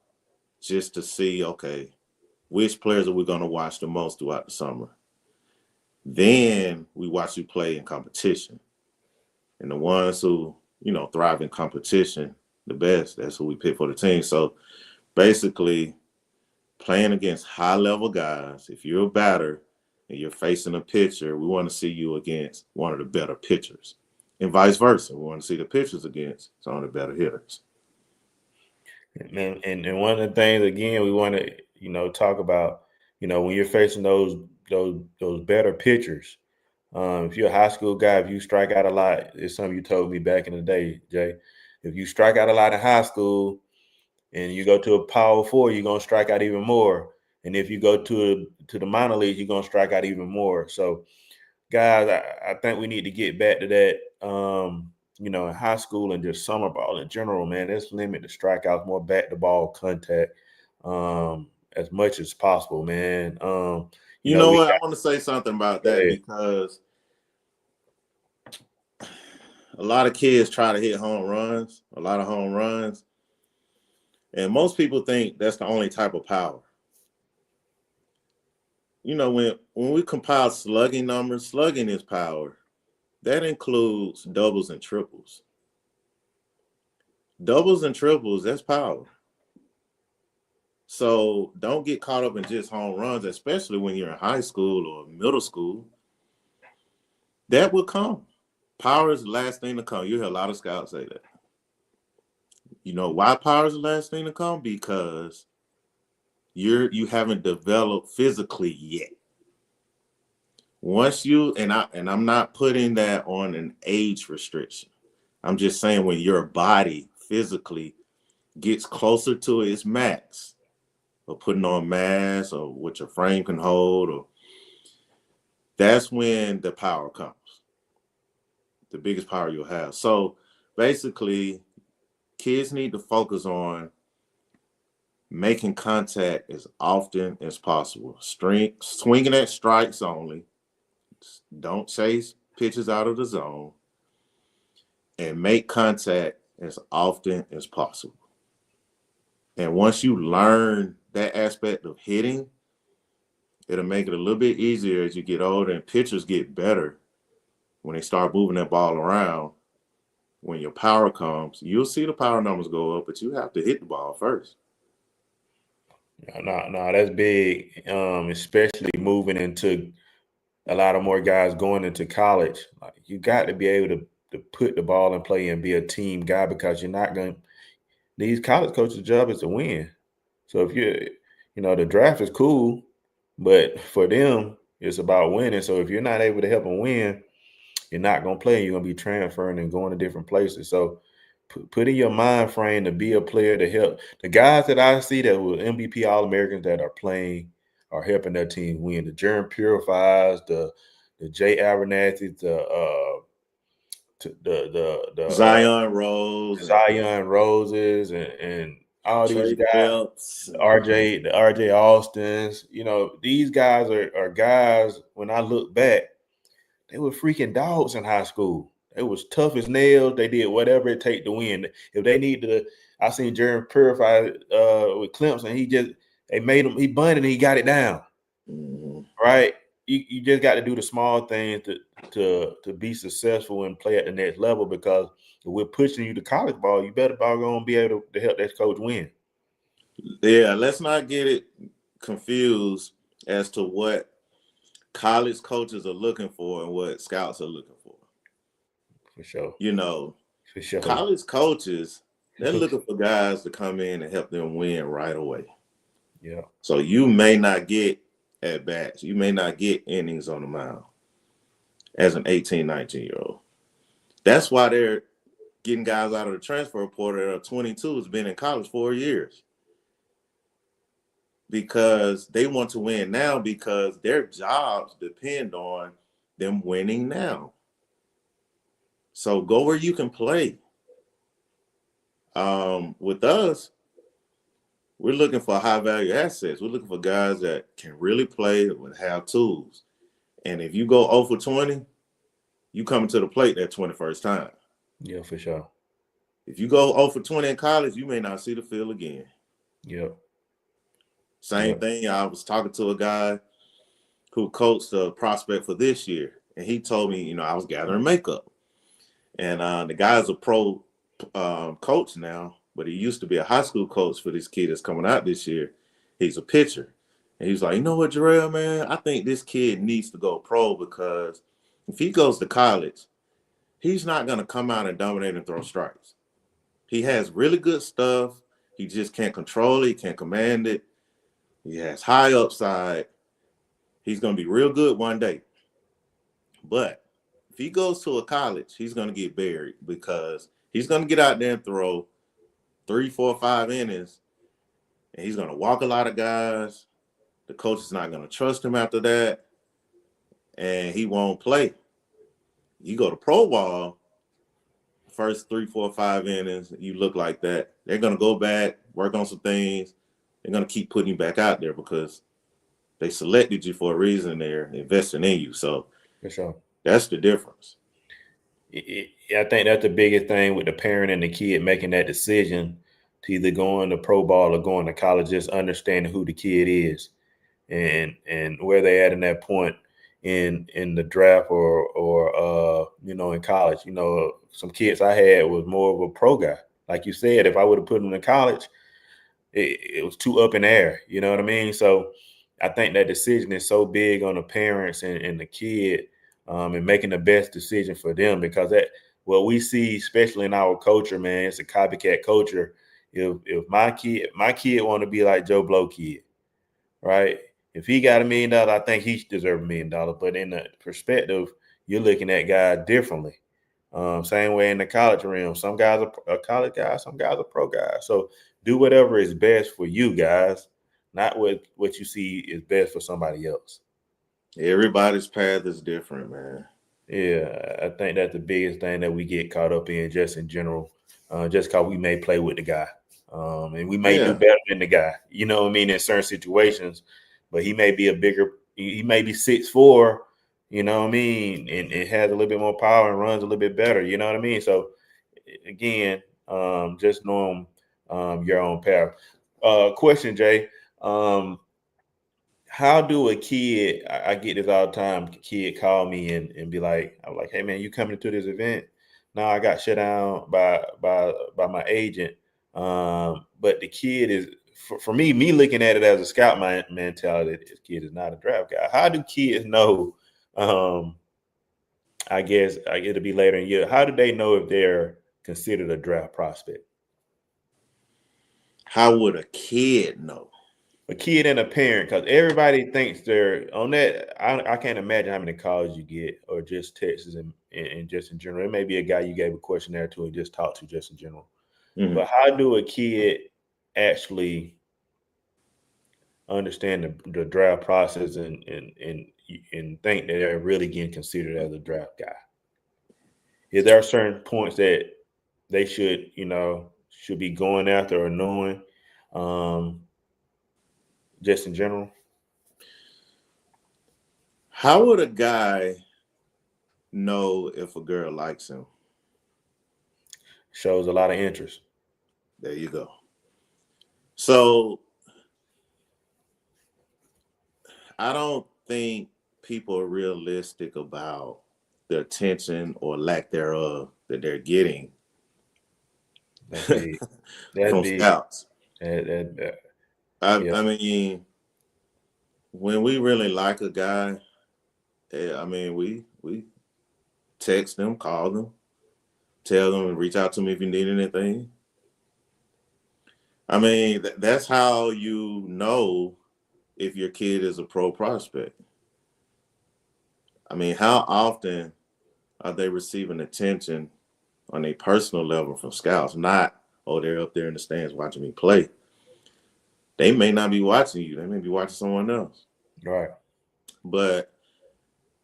just to see, okay, which players are we going to watch the most throughout the summer? Then we watch you play in competition. And the ones who, thrive in competition the best, that's who we pick for the team. So basically, playing against high-level guys, if you're a batter and you're facing a pitcher, we want to see you against one of the better pitchers. And vice versa. We want to see the pitchers against some of the better hitters. And one of the things, again, we want to, talk about, when you're facing those better pitchers, if you're a high school guy, if you strike out a lot, it's something you told me back in the day, Jay. If you strike out a lot in high school and you go to a Power 4, you're going to strike out even more. And if you go to the minor leagues, you're going to strike out even more. So, guys, I think we need to get back to that, in high school and just summer ball in general, man. Let's limit the strikeouts, more back-to-ball contact as much as possible, man. You know what? I want to say something about that because a lot of kids try to hit home runs, a lot of home runs. And most people think that's the only type of power. When we compile slugging numbers, slugging is power. That includes doubles and triples. Doubles and triples, that's power. So don't get caught up in just home runs, especially when you're in high school or middle school. That will come. Power is the last thing to come. You hear a lot of scouts say that. You know why power is the last thing to come? Because you haven't developed physically yet. Once you and I'm not putting that on an age restriction. I'm just saying when your body physically gets closer to its max, or putting on mass, or what your frame can hold, or that's when the power comes. The biggest power you'll have. So basically, kids need to focus on making contact as often as possible. Swinging at strikes only. Don't chase pitches out of the zone. And make contact as often as possible. And once you learn that aspect of hitting, it'll make it a little bit easier as you get older, and pitchers get better when they start moving that ball around. When your power comes, you'll see the power numbers go up, but you have to hit the ball first. No, that's big, especially moving into a lot of more guys going into college. Like, you got to be able to put the ball in play and be a team guy, because you're not going to – these college coaches' job is to win. So if the draft is cool, but for them, it's about winning. So if you're not able to help them win, you're not going to play. You're going to be transferring and going to different places. So put in your mind frame to be a player to help. The guys that I see that were MVP All-Americans that are playing are helping their team win. The Jerem Purifies, the Jay Abernathy, the Zion Roses, and all Trey these guys, Phelps, the RJ Austins. These guys are guys, when I look back, they were freaking dogs in high school. They was tough as nails. They did whatever it take to win. If they needed to, I seen Jeremy Purify with Clemson. He bunted and he got it down. Mm-hmm. Right? You just got to do the small things to be successful and play at the next level, because if we're pushing you to college ball, you better gonna be able to help that coach win. Yeah, let's not get it confused as to what college coaches are looking for and what scouts are looking for. For sure. For sure. College coaches, they're looking for guys to come in and help them win right away. Yeah. So you may not get at bats. You may not get innings on the mound as an 18, 19-year-old. That's why they're getting guys out of the transfer portal that are 22, has been in college 4 years. Because they want to win now, because their jobs depend on them winning now. So go where you can play. With us, we're looking for high-value assets. We're looking for guys that can really play, that have tools. And if you go 0 for 20, you come to the plate that 21st time. Yeah, for sure. If you go 0 for 20 in college, you may not see the field again. Yep. Same thing. I was talking to a guy who coached a prospect for this year, and he told me, I was gathering makeup. And the guy's a pro coach now, but he used to be a high school coach for this kid that's coming out this year. He's a pitcher. And he's like, you know what, Jerel, man, I think this kid needs to go pro, because if he goes to college, he's not going to come out and dominate and throw strikes. He has really good stuff. He just can't control it. He can't command it. He has high upside. He's going to be real good one day. But if he goes to a college, he's going to get buried, because he's going to get out there and throw 3, 4, 5 innings, and he's going to walk a lot of guys. The coach is not going to trust him after that, and he won't play. You go to pro ball, first 3, 4, 5 innings, you look like that. They're going to go back, work on some things. They're going to keep putting you back out there, because they selected you for a reason. They're investing in you. So for sure, that's the difference. I think that's the biggest thing with the parent and the kid making that decision to either going to pro ball or going to college, just understanding who the kid is and where they at in that point in the draft or in college. Some kids I had was more of a pro guy. Like you said, if I would have put them in college, it was too up in the air. You know what I mean? So I think that decision is so big on the parents and the kid, and making the best decision for them, because what we see, especially in our culture, man, it's a copycat culture. If my kid want to be like Joe Blow kid, right? If he got $1 million, I think he deserves $1 million. But in the perspective, you're looking at guys differently. Same way in the college realm. Some guys are college guys, some guys are pro guys. So do whatever is best for you guys, not what you see is best for somebody else. Everybody's path is different, man. Yeah, I think that's the biggest thing that we get caught up in just in general, just because we may play with the guy. And we may do better than the guy, you know what I mean, in certain situations, but he may be he may be 6'4", you know what I mean, and it has a little bit more power and runs a little bit better, you know what I mean? So again, just knowing your own path. Question, Jay. How do a kid, I get this all the time, kid call me and be like, I'm like, hey man, you coming to this event? No, I got shut down by my agent. But the kid is, for me looking at it as a scout mentality, this kid is not a draft guy. How do kids know? I guess it'll be later in the year. How do they know if they're considered a draft prospect? How would a kid know? A kid and a parent, because everybody thinks they're on that. I can't imagine how many calls you get, or just texts and just in general. It may be a guy you gave a questionnaire to and just talk to just in general. Mhm. But how do a kid actually understand the draft process and think that they're really getting considered as a draft guy? Is there certain points that they should be going after or knowing, just in general? How would a guy know if a girl likes him? Shows a lot of interest. There you go. So I don't think people are realistic about the attention or lack thereof that they're getting That's big. That's from big. scouts. Yeah. I mean, when we really like a guy, I mean, we text them, call them, tell them, and reach out to me if you need anything. I mean, that's how you know if your kid is a pro prospect. I mean, how often are they receiving attention on a personal level from scouts? Not, oh, they're up there in the stands watching me play. They may not be watching you. They may be watching someone else. Right. But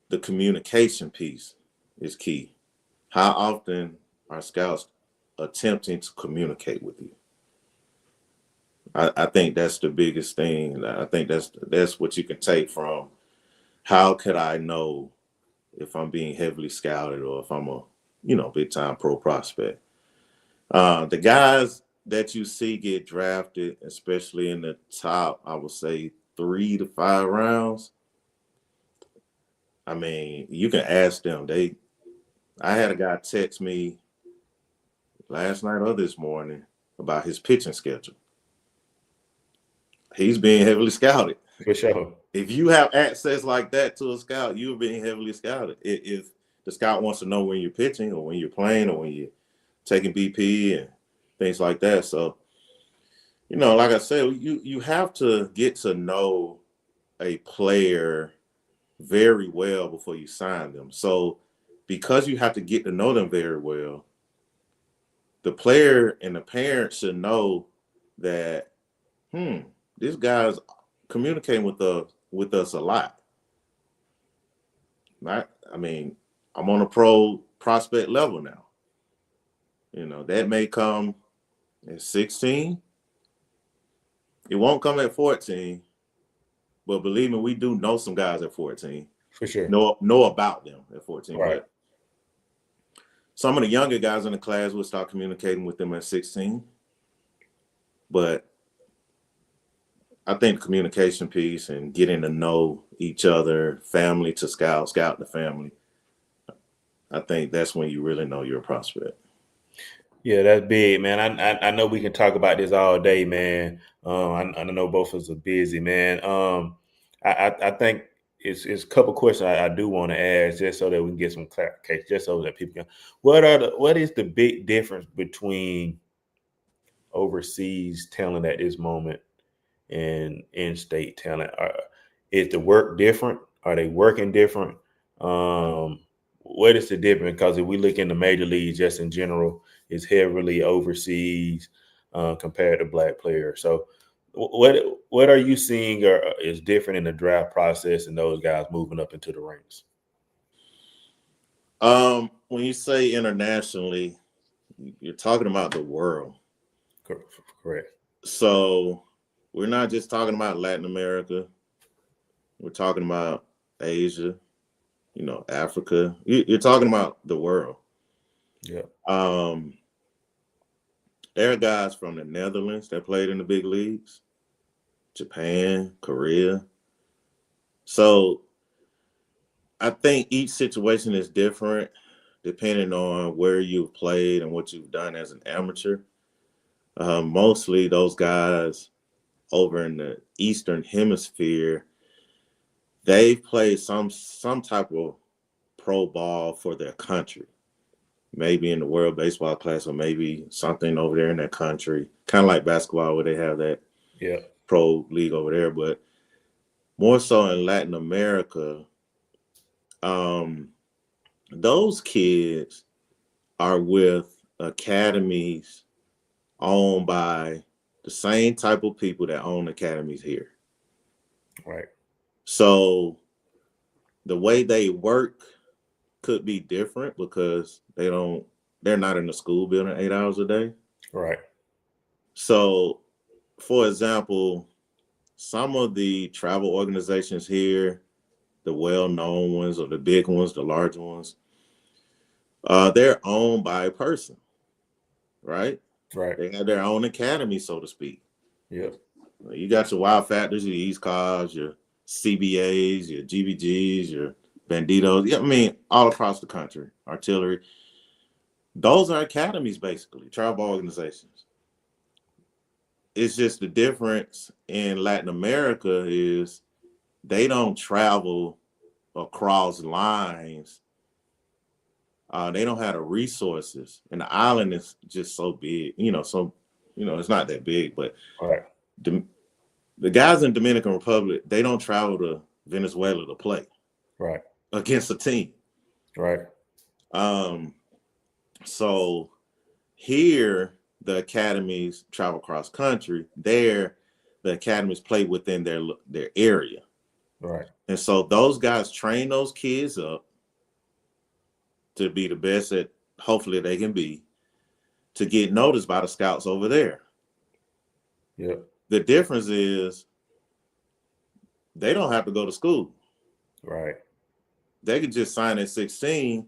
the communication piece is key. How often are scouts attempting to communicate with you? I think that's the biggest thing. I think that's what you can take from how could I know if I'm being heavily scouted or if I'm a big time pro prospect. The guys that you see get drafted, especially in the top, I would say 3 to 5 rounds. I mean, you can ask them. I had a guy text me last night or this morning about his pitching schedule. He's being heavily scouted. For sure. If you have access like that to a scout, you're being heavily scouted. If the scout wants to know when you're pitching or when you're playing or when you're taking BP and things like that. So, like I said, you have to get to know a player very well before you sign them. So because you have to get to know them very well, the player and the parent should know that, this guy's communicating with us a lot. Right? I mean, I'm on a pro prospect level now. That may come at 16. It won't come at 14. But believe me, we do know some guys at 14. For sure. Know about them at 14. Right. But some of the younger guys in the class will start communicating with them at 16. But I think the communication piece and getting to know each other, family to scout to family, I think that's when you really know you're a prospect. Yeah, that's big, man. I know we can talk about this all day, man. I know both of us are busy, man. I think it's a couple questions I do want to ask just so that we can get some clarification, just so that people can. What is the big difference between overseas talent at this moment and in-state talent? Is the work different? Are they working different? What is the difference? Because if we look in the major leagues, just in general, it's heavily overseas compared to black players. So, what are you seeing is different in the draft process and those guys moving up into the ranks? When you say internationally, you're talking about the world. Correct. So we're not just talking about Latin America. We're talking about Asia, Africa. You're talking about the world. Yeah. There are guys from the Netherlands that played in the big leagues, Japan, Korea. So I think each situation is different depending on where you've played and what you've done as an amateur. Mostly those guys over in the Eastern Hemisphere, they've played some type of pro ball for their country. Maybe in the World Baseball Classic, or maybe something over there in that country, kind of like basketball where they have that pro league over there. But more so in Latin America, those kids are with academies owned by the same type of people that own academies here. Right. So the way they work could be different because they're not in the school building 8 hours a day. Right. So, for example, some of the travel organizations here, the well-known ones or the big ones, the large ones, they're owned by a person, right? Right. They have their own academy, so to speak. Yeah. You got your Wild Factors, your East Cars, your CBAs, your GBGs, your Banditos. Yeah, I mean, all across the country, artillery. Those are academies, basically, travel organizations. It's just the difference in Latin America is they don't travel across lines. They don't have the resources, and the island is just so big. It's not that big, but right. The guys in Dominican Republic, they don't travel to Venezuela to play right against a team. Right. So here, the academies travel cross country. There, the academies play within their area. Right. And so those guys train those kids up to be the best that hopefully they can be, to get noticed by the scouts over there. Yeah. The difference is they don't have to go to school. Right. They can just sign at 16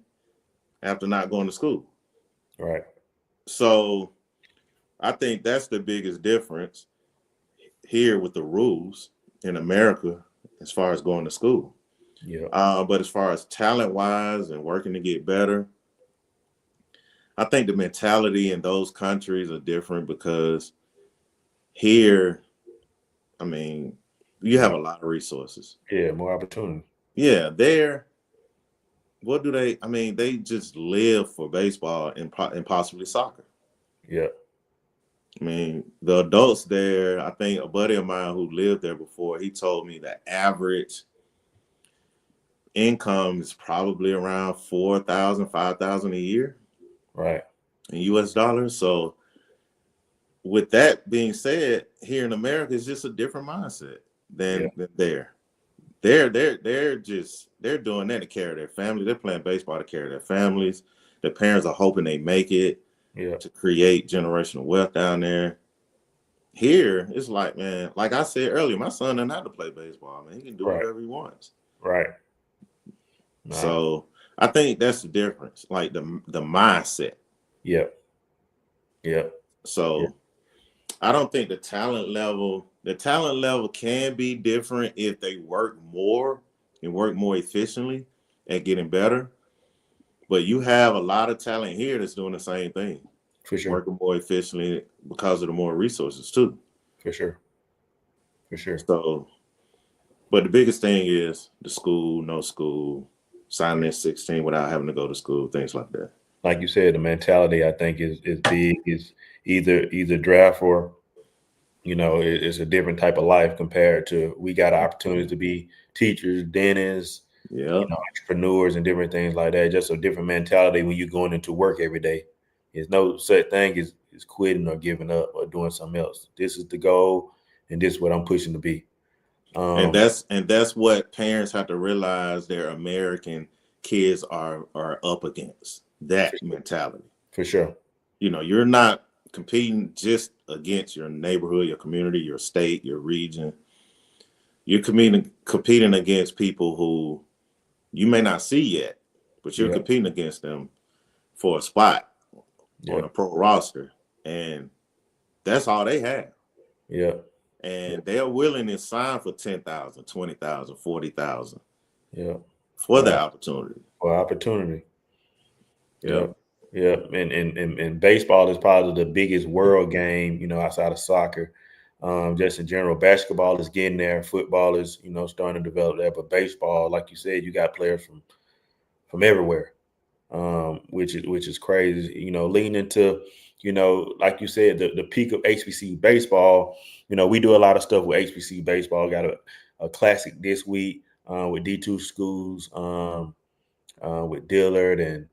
after not going to school. Right. So I think that's the biggest difference here with the rules in America as far as going to school. Yeah. But as far as talent-wise and working to get better, I think the mentality in those countries are different because here, I mean, you have a lot of resources. Yeah, more opportunity. Yeah, there, what do they? I mean, they just live for baseball and possibly soccer. Yeah. I mean, the adults there, I think a buddy of mine who lived there before, he told me the average income is probably around $4,000, $5,000 a year. Right. In US dollars. So with that being said, here in America, it's just a different mindset than there. They're doing that to carry their family. They're playing baseball to carry their families. Their parents are hoping they make it to create generational wealth down there. Here, it's like, man, like I said earlier, my son doesn't have to play baseball, man. He can do whatever he wants. Right. So I think that's the difference, like the mindset. Yep. Yep. So I don't think the talent level can be different if they work more and work more efficiently at getting better. But you have a lot of talent here that's doing the same thing. For sure. Working more efficiently because of the more resources too. For sure. For sure. So, but the biggest thing is the school, no school, signing at 16 without having to go to school, things like that. Like you said, the mentality I think is big. Is either draft for, it's a different type of life compared to we got opportunities to be teachers, dentists, Yeah. entrepreneurs, and different things like that. Just a different mentality when you're going into work every day. There's no such thing as quitting or giving up or doing something else. This is the goal, and this is what I'm pushing to be. And that's what parents have to realize their American kids are up against, that mentality. For sure. You're not competing just against your neighborhood, your community, your state, your region. You're competing against people who you may not see yet, but you're competing against them for a spot on a pro roster. And that's all they have. Yeah. And they're willing to sign for 10,000, 20,000, 40,000. Yeah. For the opportunity. For opportunity. Yeah. Yeah. And baseball is probably the biggest world game, outside of soccer. Just in general, basketball is getting there. Football is, starting to develop there. But baseball, like you said, you got players from everywhere, which is crazy. Leading into, like you said, the peak of HBC baseball. We do a lot of stuff with HBC baseball. Got a classic this week with D2 schools, with Dillard and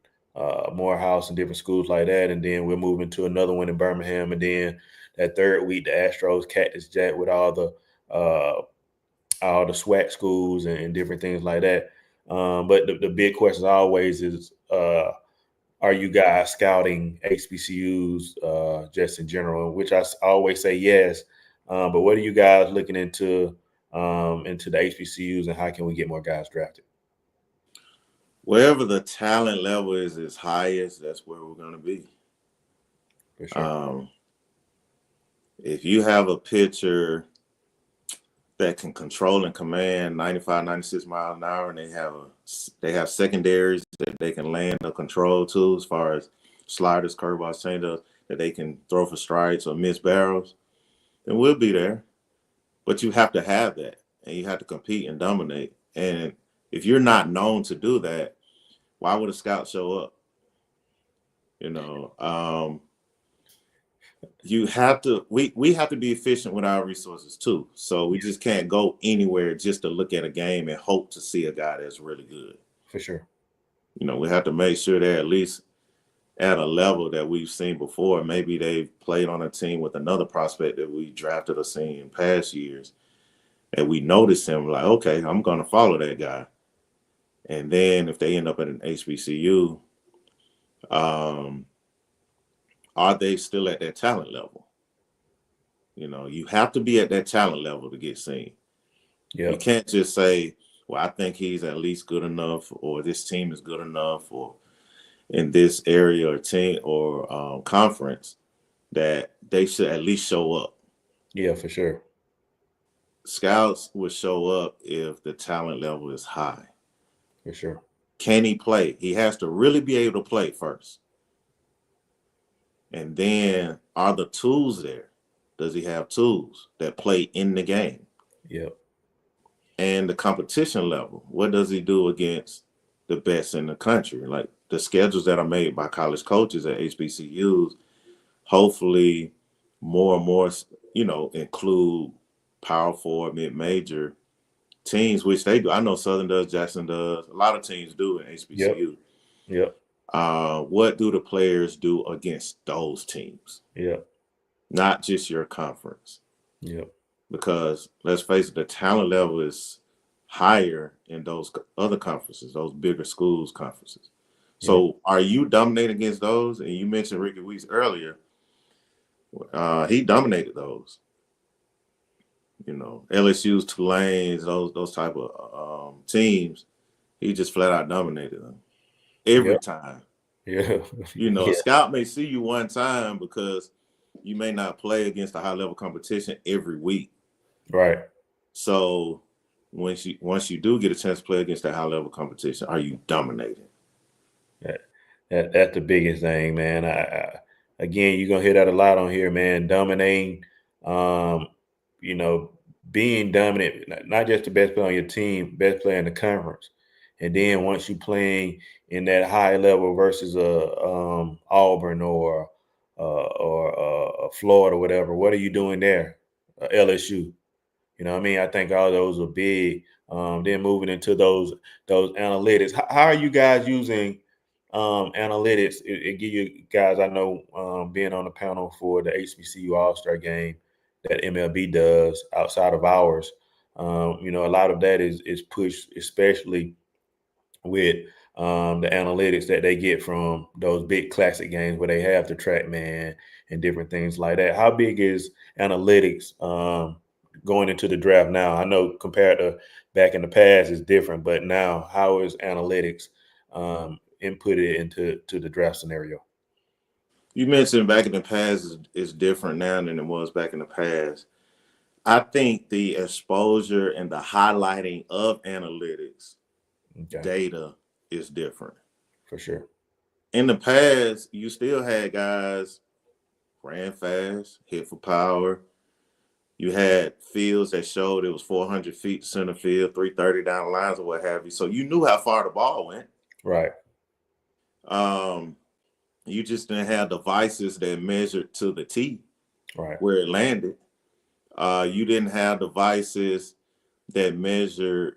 Morehouse and different schools like that. And then we're moving to another one in Birmingham. And then that third week, the Astros, Cactus Jack with all the SWAC schools and different things like that. But the big question always is, are you guys scouting HBCUs just in general? Which I always say yes. But what are you guys looking into the HBCUs, and how can we get more guys drafted? Wherever the talent level is highest, that's where we're going to be. For sure. If you have a pitcher that can control and command 95, 96 miles an hour, and they have secondaries that they can land or control to, as far as sliders, curveballs, changeups, that they can throw for strikes or miss barrels, then we'll be there. But you have to have that, and you have to compete and dominate. And if you're not known to do that, why would a scout show up? You have to. We have to be efficient with our resources too. So we just can't go anywhere just to look at a game and hope to see a guy that's really good. For sure. We have to make sure they're at least at a level that we've seen before. Maybe they've played on a team with another prospect that we drafted or seen in past years, and we notice him, like, okay, I'm going to follow that guy. And then if they end up at an HBCU, are they still at that talent level? You have to be at that talent level to get seen. Yeah. You can't just say, well, I think he's at least good enough, or this team is good enough, or in this area or team or conference, that they should at least show up. Yeah, for sure. Scouts will show up if the talent level is high. For sure. Can he play? He has to really be able to play first. And then, are the tools there? Does he have tools that play in the game? Yep. And the competition level. What does he do against the best in the country? Like the schedules that are made by college coaches at HBCUs, hopefully more and more, include power forward, mid-major teams, which they do. I know Southern does, Jackson does. A lot of teams do in HBCU. Yep. What do the players do against those teams? Yep. Not just your conference. Yep. Because let's face it, the talent level is higher in those other conferences, those bigger schools conferences. So are you dominating against those? And you mentioned Ricky Weeks earlier. He dominated those. LSU's, Tulane's, those type of teams. He just flat out dominated them every time. Yeah. Scout may see you one time because you may not play against a high level competition every week. Right. So once you do get a chance to play against that high level competition, are you dominating? That's the biggest thing, man. Again, you're gonna hear that a lot on here, man. Dominating, being dominant, not just the best player on your team, best player in the conference. And then once you're playing in that high level versus Auburn or Florida, whatever, what are you doing there? LSU. You know what I mean? I think all those are big. Then moving into those analytics. How are you guys using analytics? It give you guys, I know, being on the panel for the HBCU All-Star game that MLB does outside of ours. You know, a lot of that is pushed, especially with the analytics that they get from those big classic games where they have the track man and different things like that. How big is analytics going into the draft now? I know compared to back in the past is different, but now how is analytics inputted into the draft scenario? You mentioned back in the past is different now than it was back in the past. I think the exposure and the highlighting of analytics Okay, data is different. for sure. In the past, you still had guys ran fast, hit for power. You had fields that showed it was 400 feet to center field, 330 down the lines or what have you. So you knew how far the ball went. Right, You just didn't have devices that measured to the T right, where it landed. You didn't have devices that measured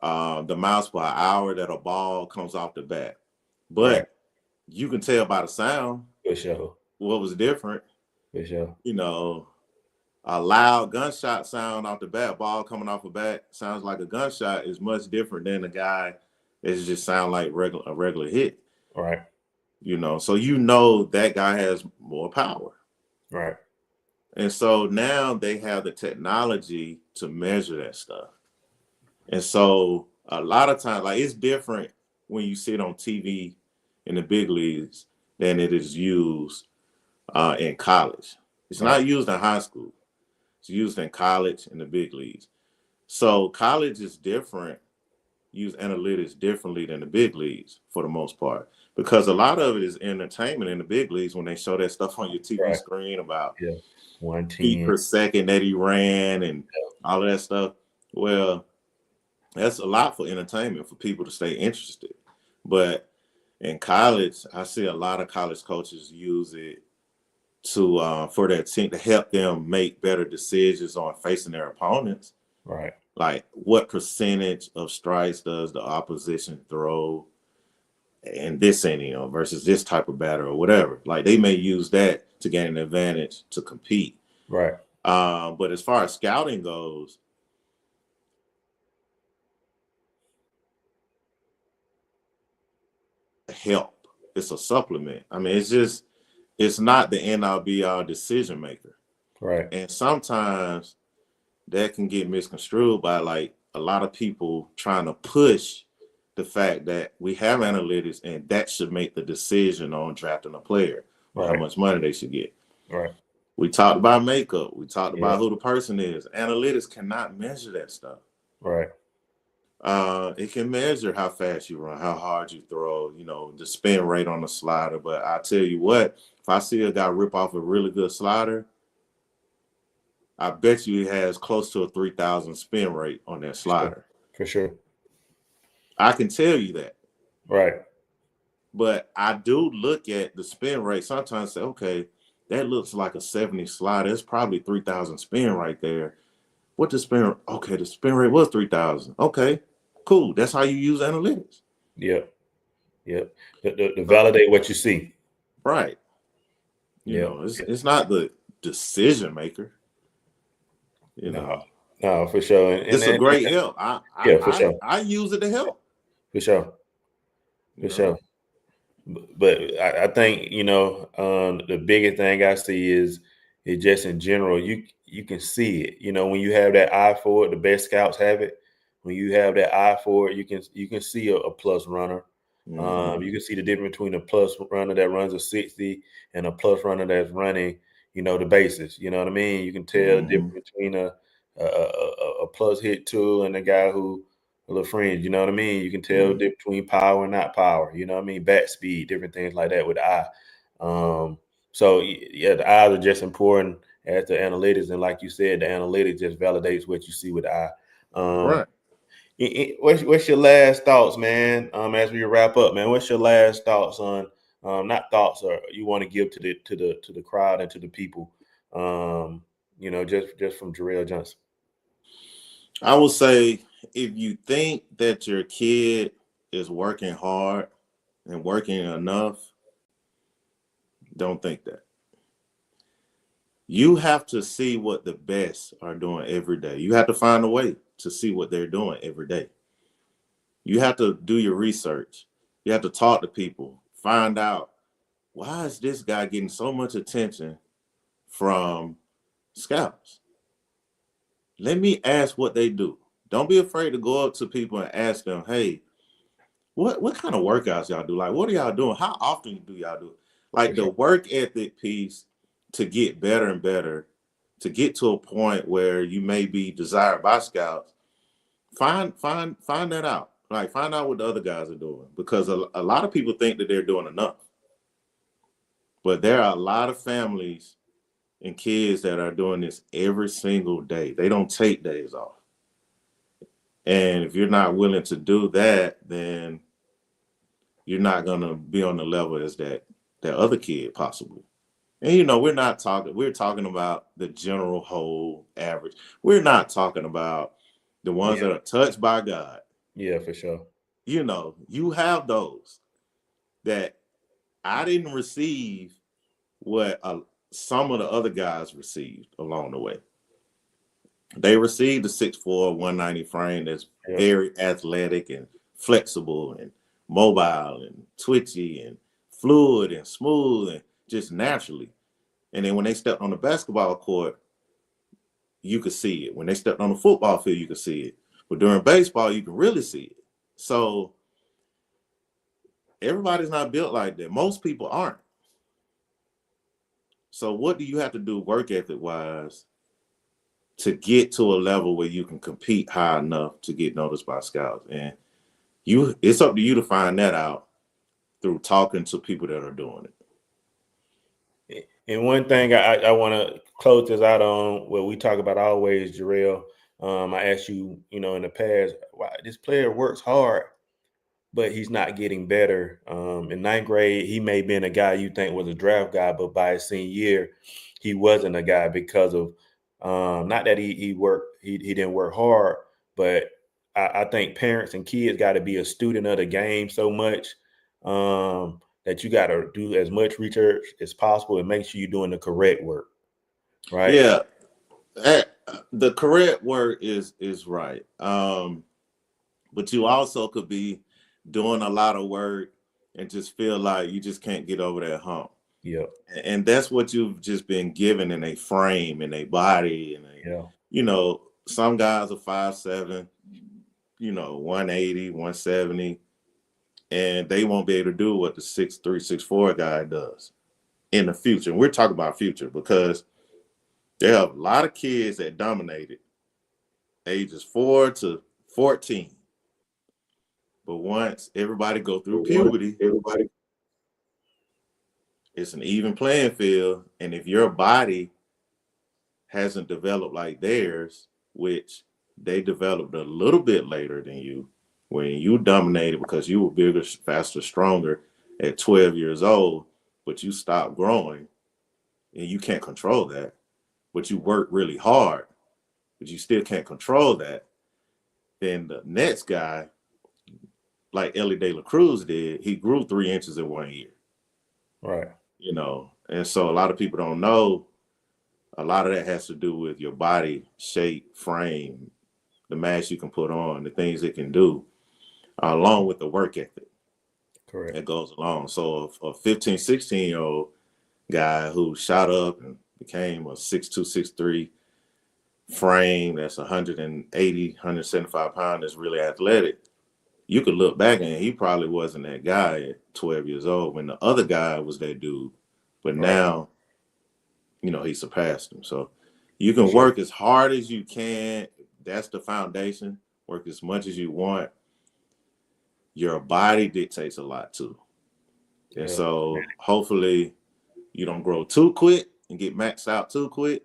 the miles per hour that a ball comes off the bat. right. But you can tell by the sound For sure, what was different. for sure. You know, a loud gunshot sound off the bat, ball coming off the bat sounds like a gunshot is much different than a guy that just sound like a regular hit. Right, You know, so you know that guy has more power. right, And so now they have the technology to measure that stuff. And so a lot of times, like it's different when you see it on TV in the big leagues than it is used in college. It's right, not used in high school. It's used in college and the big leagues. So college is different, use analytics differently than the big leagues for the most part. Because a lot of it is entertainment in the big leagues when they show that stuff on your TV right. screen about Yeah, feet 110. per second that he ran and all of that stuff. Well, that's a lot for entertainment for people to stay interested. But in college, I see a lot of college coaches use it to for their team to help them make better decisions on facing their opponents. Right, Like what percentage of strikes does the opposition throw in this inning versus this type of batter or whatever. Like they may use that to gain an advantage to compete. right, But as far as scouting goes, help. It's a supplement. I mean, it's not the end all be all decision maker. right, And sometimes that can get misconstrued by like a lot of people trying to push the fact that we have analytics and that should make the decision on drafting a player or how right, much money they should get. right. We talked about makeup. We talked Yeah, about who the person is. Analytics cannot measure that stuff. right, It can measure how fast you run, how hard you throw, the spin rate on the slider. But I tell you what, if I see a guy rip off a really good slider, I bet you he has close to a 3,000 spin rate on that for sure, slider. for sure. I can tell you that. Right, But I do look at the spin rate sometimes and say, okay, that looks like a 70 slider. It's probably 3,000 spin right there. What the spin? Okay, the spin rate was 3,000. Okay, cool. That's how you use analytics. yep, yep. To validate what you see. Right. Yep. It's not the decision maker. No, no, for sure. It's a great help. Yeah, for sure, I use it to help. for sure, You for know? sure. But I think the biggest thing I see is just in general you can see it. You know, when you have that eye for it, the best scouts have it. When you have that eye for it, you can see a plus runner. Mhm. You can see the difference between a plus runner that runs a 60 and a plus runner that's running, the bases. You know what I mean? You can tell the Mhm. difference between a plus hit tool and a guy who a little fringe. You know what I mean? You can tell the Mhm. difference between power and not power. You know what I mean? Bat speed, different things like that with the eye. So yeah, the eyes are just important as the analytics, and like you said, the analytics just validates what you see with the eye. Um, Right. what's your last thoughts, man? As we wrap up, man, what's your last thoughts on not thoughts or you want to give to the crowd and to the people just from Jerel Johnson. I would say if you think that your kid is working hard and working enough, don't think that. You have to see what the best are doing every day. You have to find a way to see what they're doing every day. You have to do your research. You have to talk to people, find out, why is this guy getting so much attention from scouts? Let me ask what they do. Don't be afraid to go up to people and ask them, hey, what kind of workouts y'all do? Like, what are y'all doing? How often do y'all do it? Like the work ethic piece to get better and better, to get to a point where you may be desired by scouts. Find that out. Like, find out what the other guys are doing, because a lot of people think that they're doing enough. But there are a lot of families and kids that are doing this every single day. They don't take days off. And if you're not willing to do that, then you're not going to be on the level as that other kid possibly. And, we're talking about the general whole average. We're not talking about the ones that are touched by God. Yeah, for sure. You have those that I didn't receive what some of the other guys received along the way. They received the 6'4", 190 frame that's very athletic and flexible and mobile and twitchy and fluid and smooth and just naturally. And then when they stepped on the basketball court, you could see it. When they stepped on the football field, you could see it. But during baseball, you can really see it. So everybody's not built like that. Most people aren't. So what do you have to do work ethic wise to get to a level where you can compete high enough to get noticed by scouts? And it's up to you to find that out through talking to people that are doing it. And one thing I want to close this out on, what we talk about always, Jerel. I asked you, in the past, why this player works hard, but he's not getting better. In ninth grade, he may have been a guy you think was a draft guy, but by his senior year, he wasn't a guy because of not that he didn't work hard, but I think parents and kids got to be a student of the game so much that you got to do as much research as possible and make sure you're doing the correct work, right? Yeah, the correct work is right. But you also could be doing a lot of work and just feel like you just can't get over that hump. Yeah. And that's what you've just been given in a frame, in a body, some guys are 5'7", 180, 170, and they won't be able to do what the 6'3", 6'4" guy does in the future. And we're talking about future because there are a lot of kids that dominated ages 4 to 14. But once everybody go through puberty, it's an even playing field. And if your body hasn't developed like theirs, which they developed a little bit later than you, when you dominated because you were bigger, faster, stronger at 12 years old, but you stopped growing and you can't control that, but you work really hard, but you still can't control that, then the next guy, like Ellie De La Cruz did, he grew 3 inches in 1 year. Right. And so a lot of people don't know, a lot of that has to do with your body shape, frame, the mass you can put on, the things it can do, along with the work ethic. Correct. That goes along. So a 15, 16-year-old guy who shot up and became a 6'2", 6'3" frame that's 180, 175 pounds, that's really athletic, you could look back and he probably wasn't that guy at 12 years old when the other guy was that dude. But now, he surpassed him. So you can work as hard as you can. That's the foundation. Work as much as you want. Your body dictates a lot too. Yeah. And so hopefully you don't grow too quick and get maxed out too quick.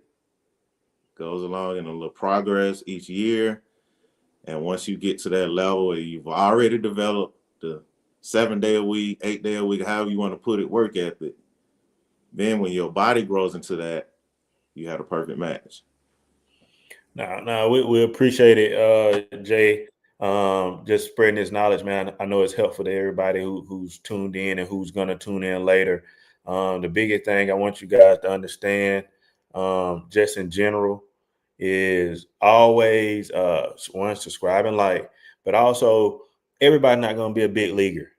Goes along in a little progress each year. And once you get to that level where you've already developed the 7-day a week, 8-day a week, however you want to put it, work ethic, then when your body grows into that, you had a perfect match. No, we appreciate it, Jay. Just spreading this knowledge, man. I know it's helpful to everybody who's tuned in and who's gonna tune in later. The biggest thing I want you guys to understand, just in general, is always one, subscribe and like, but also everybody not gonna be a big leaguer.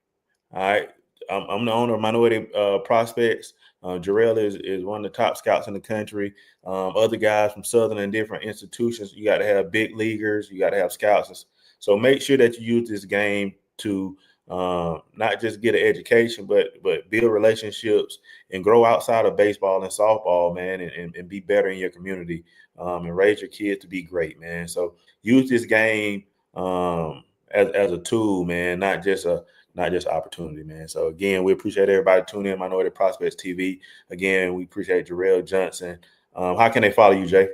All right. I'm the owner of Minority Prospects. Jerel is one of the top scouts in the country. Other guys from Southern and different institutions, you got to have big leaguers, you got to have scouts. So make sure that you use this game to not just get an education, but build relationships and grow outside of baseball and softball, man, and be better in your community and raise your kids to be great, man. So use this game as a tool, man, not just opportunity, man. So again, we appreciate everybody tuning in Minority Prospects TV. Again, we appreciate Jerel Johnson. How can they follow you, Jay?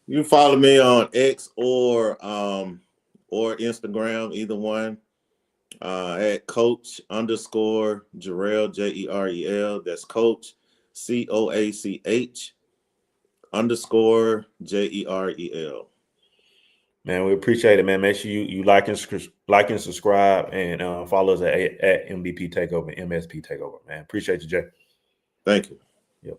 You can follow me on X or Instagram, either one, at Coach_Jerel, Jerel. That's Coach COACH_Jerel. Man, we appreciate it, man. Make sure you like and subscribe and follow us at MVP Takeover, MSP Takeover, man. Appreciate you, Jay. Thank you. Yep.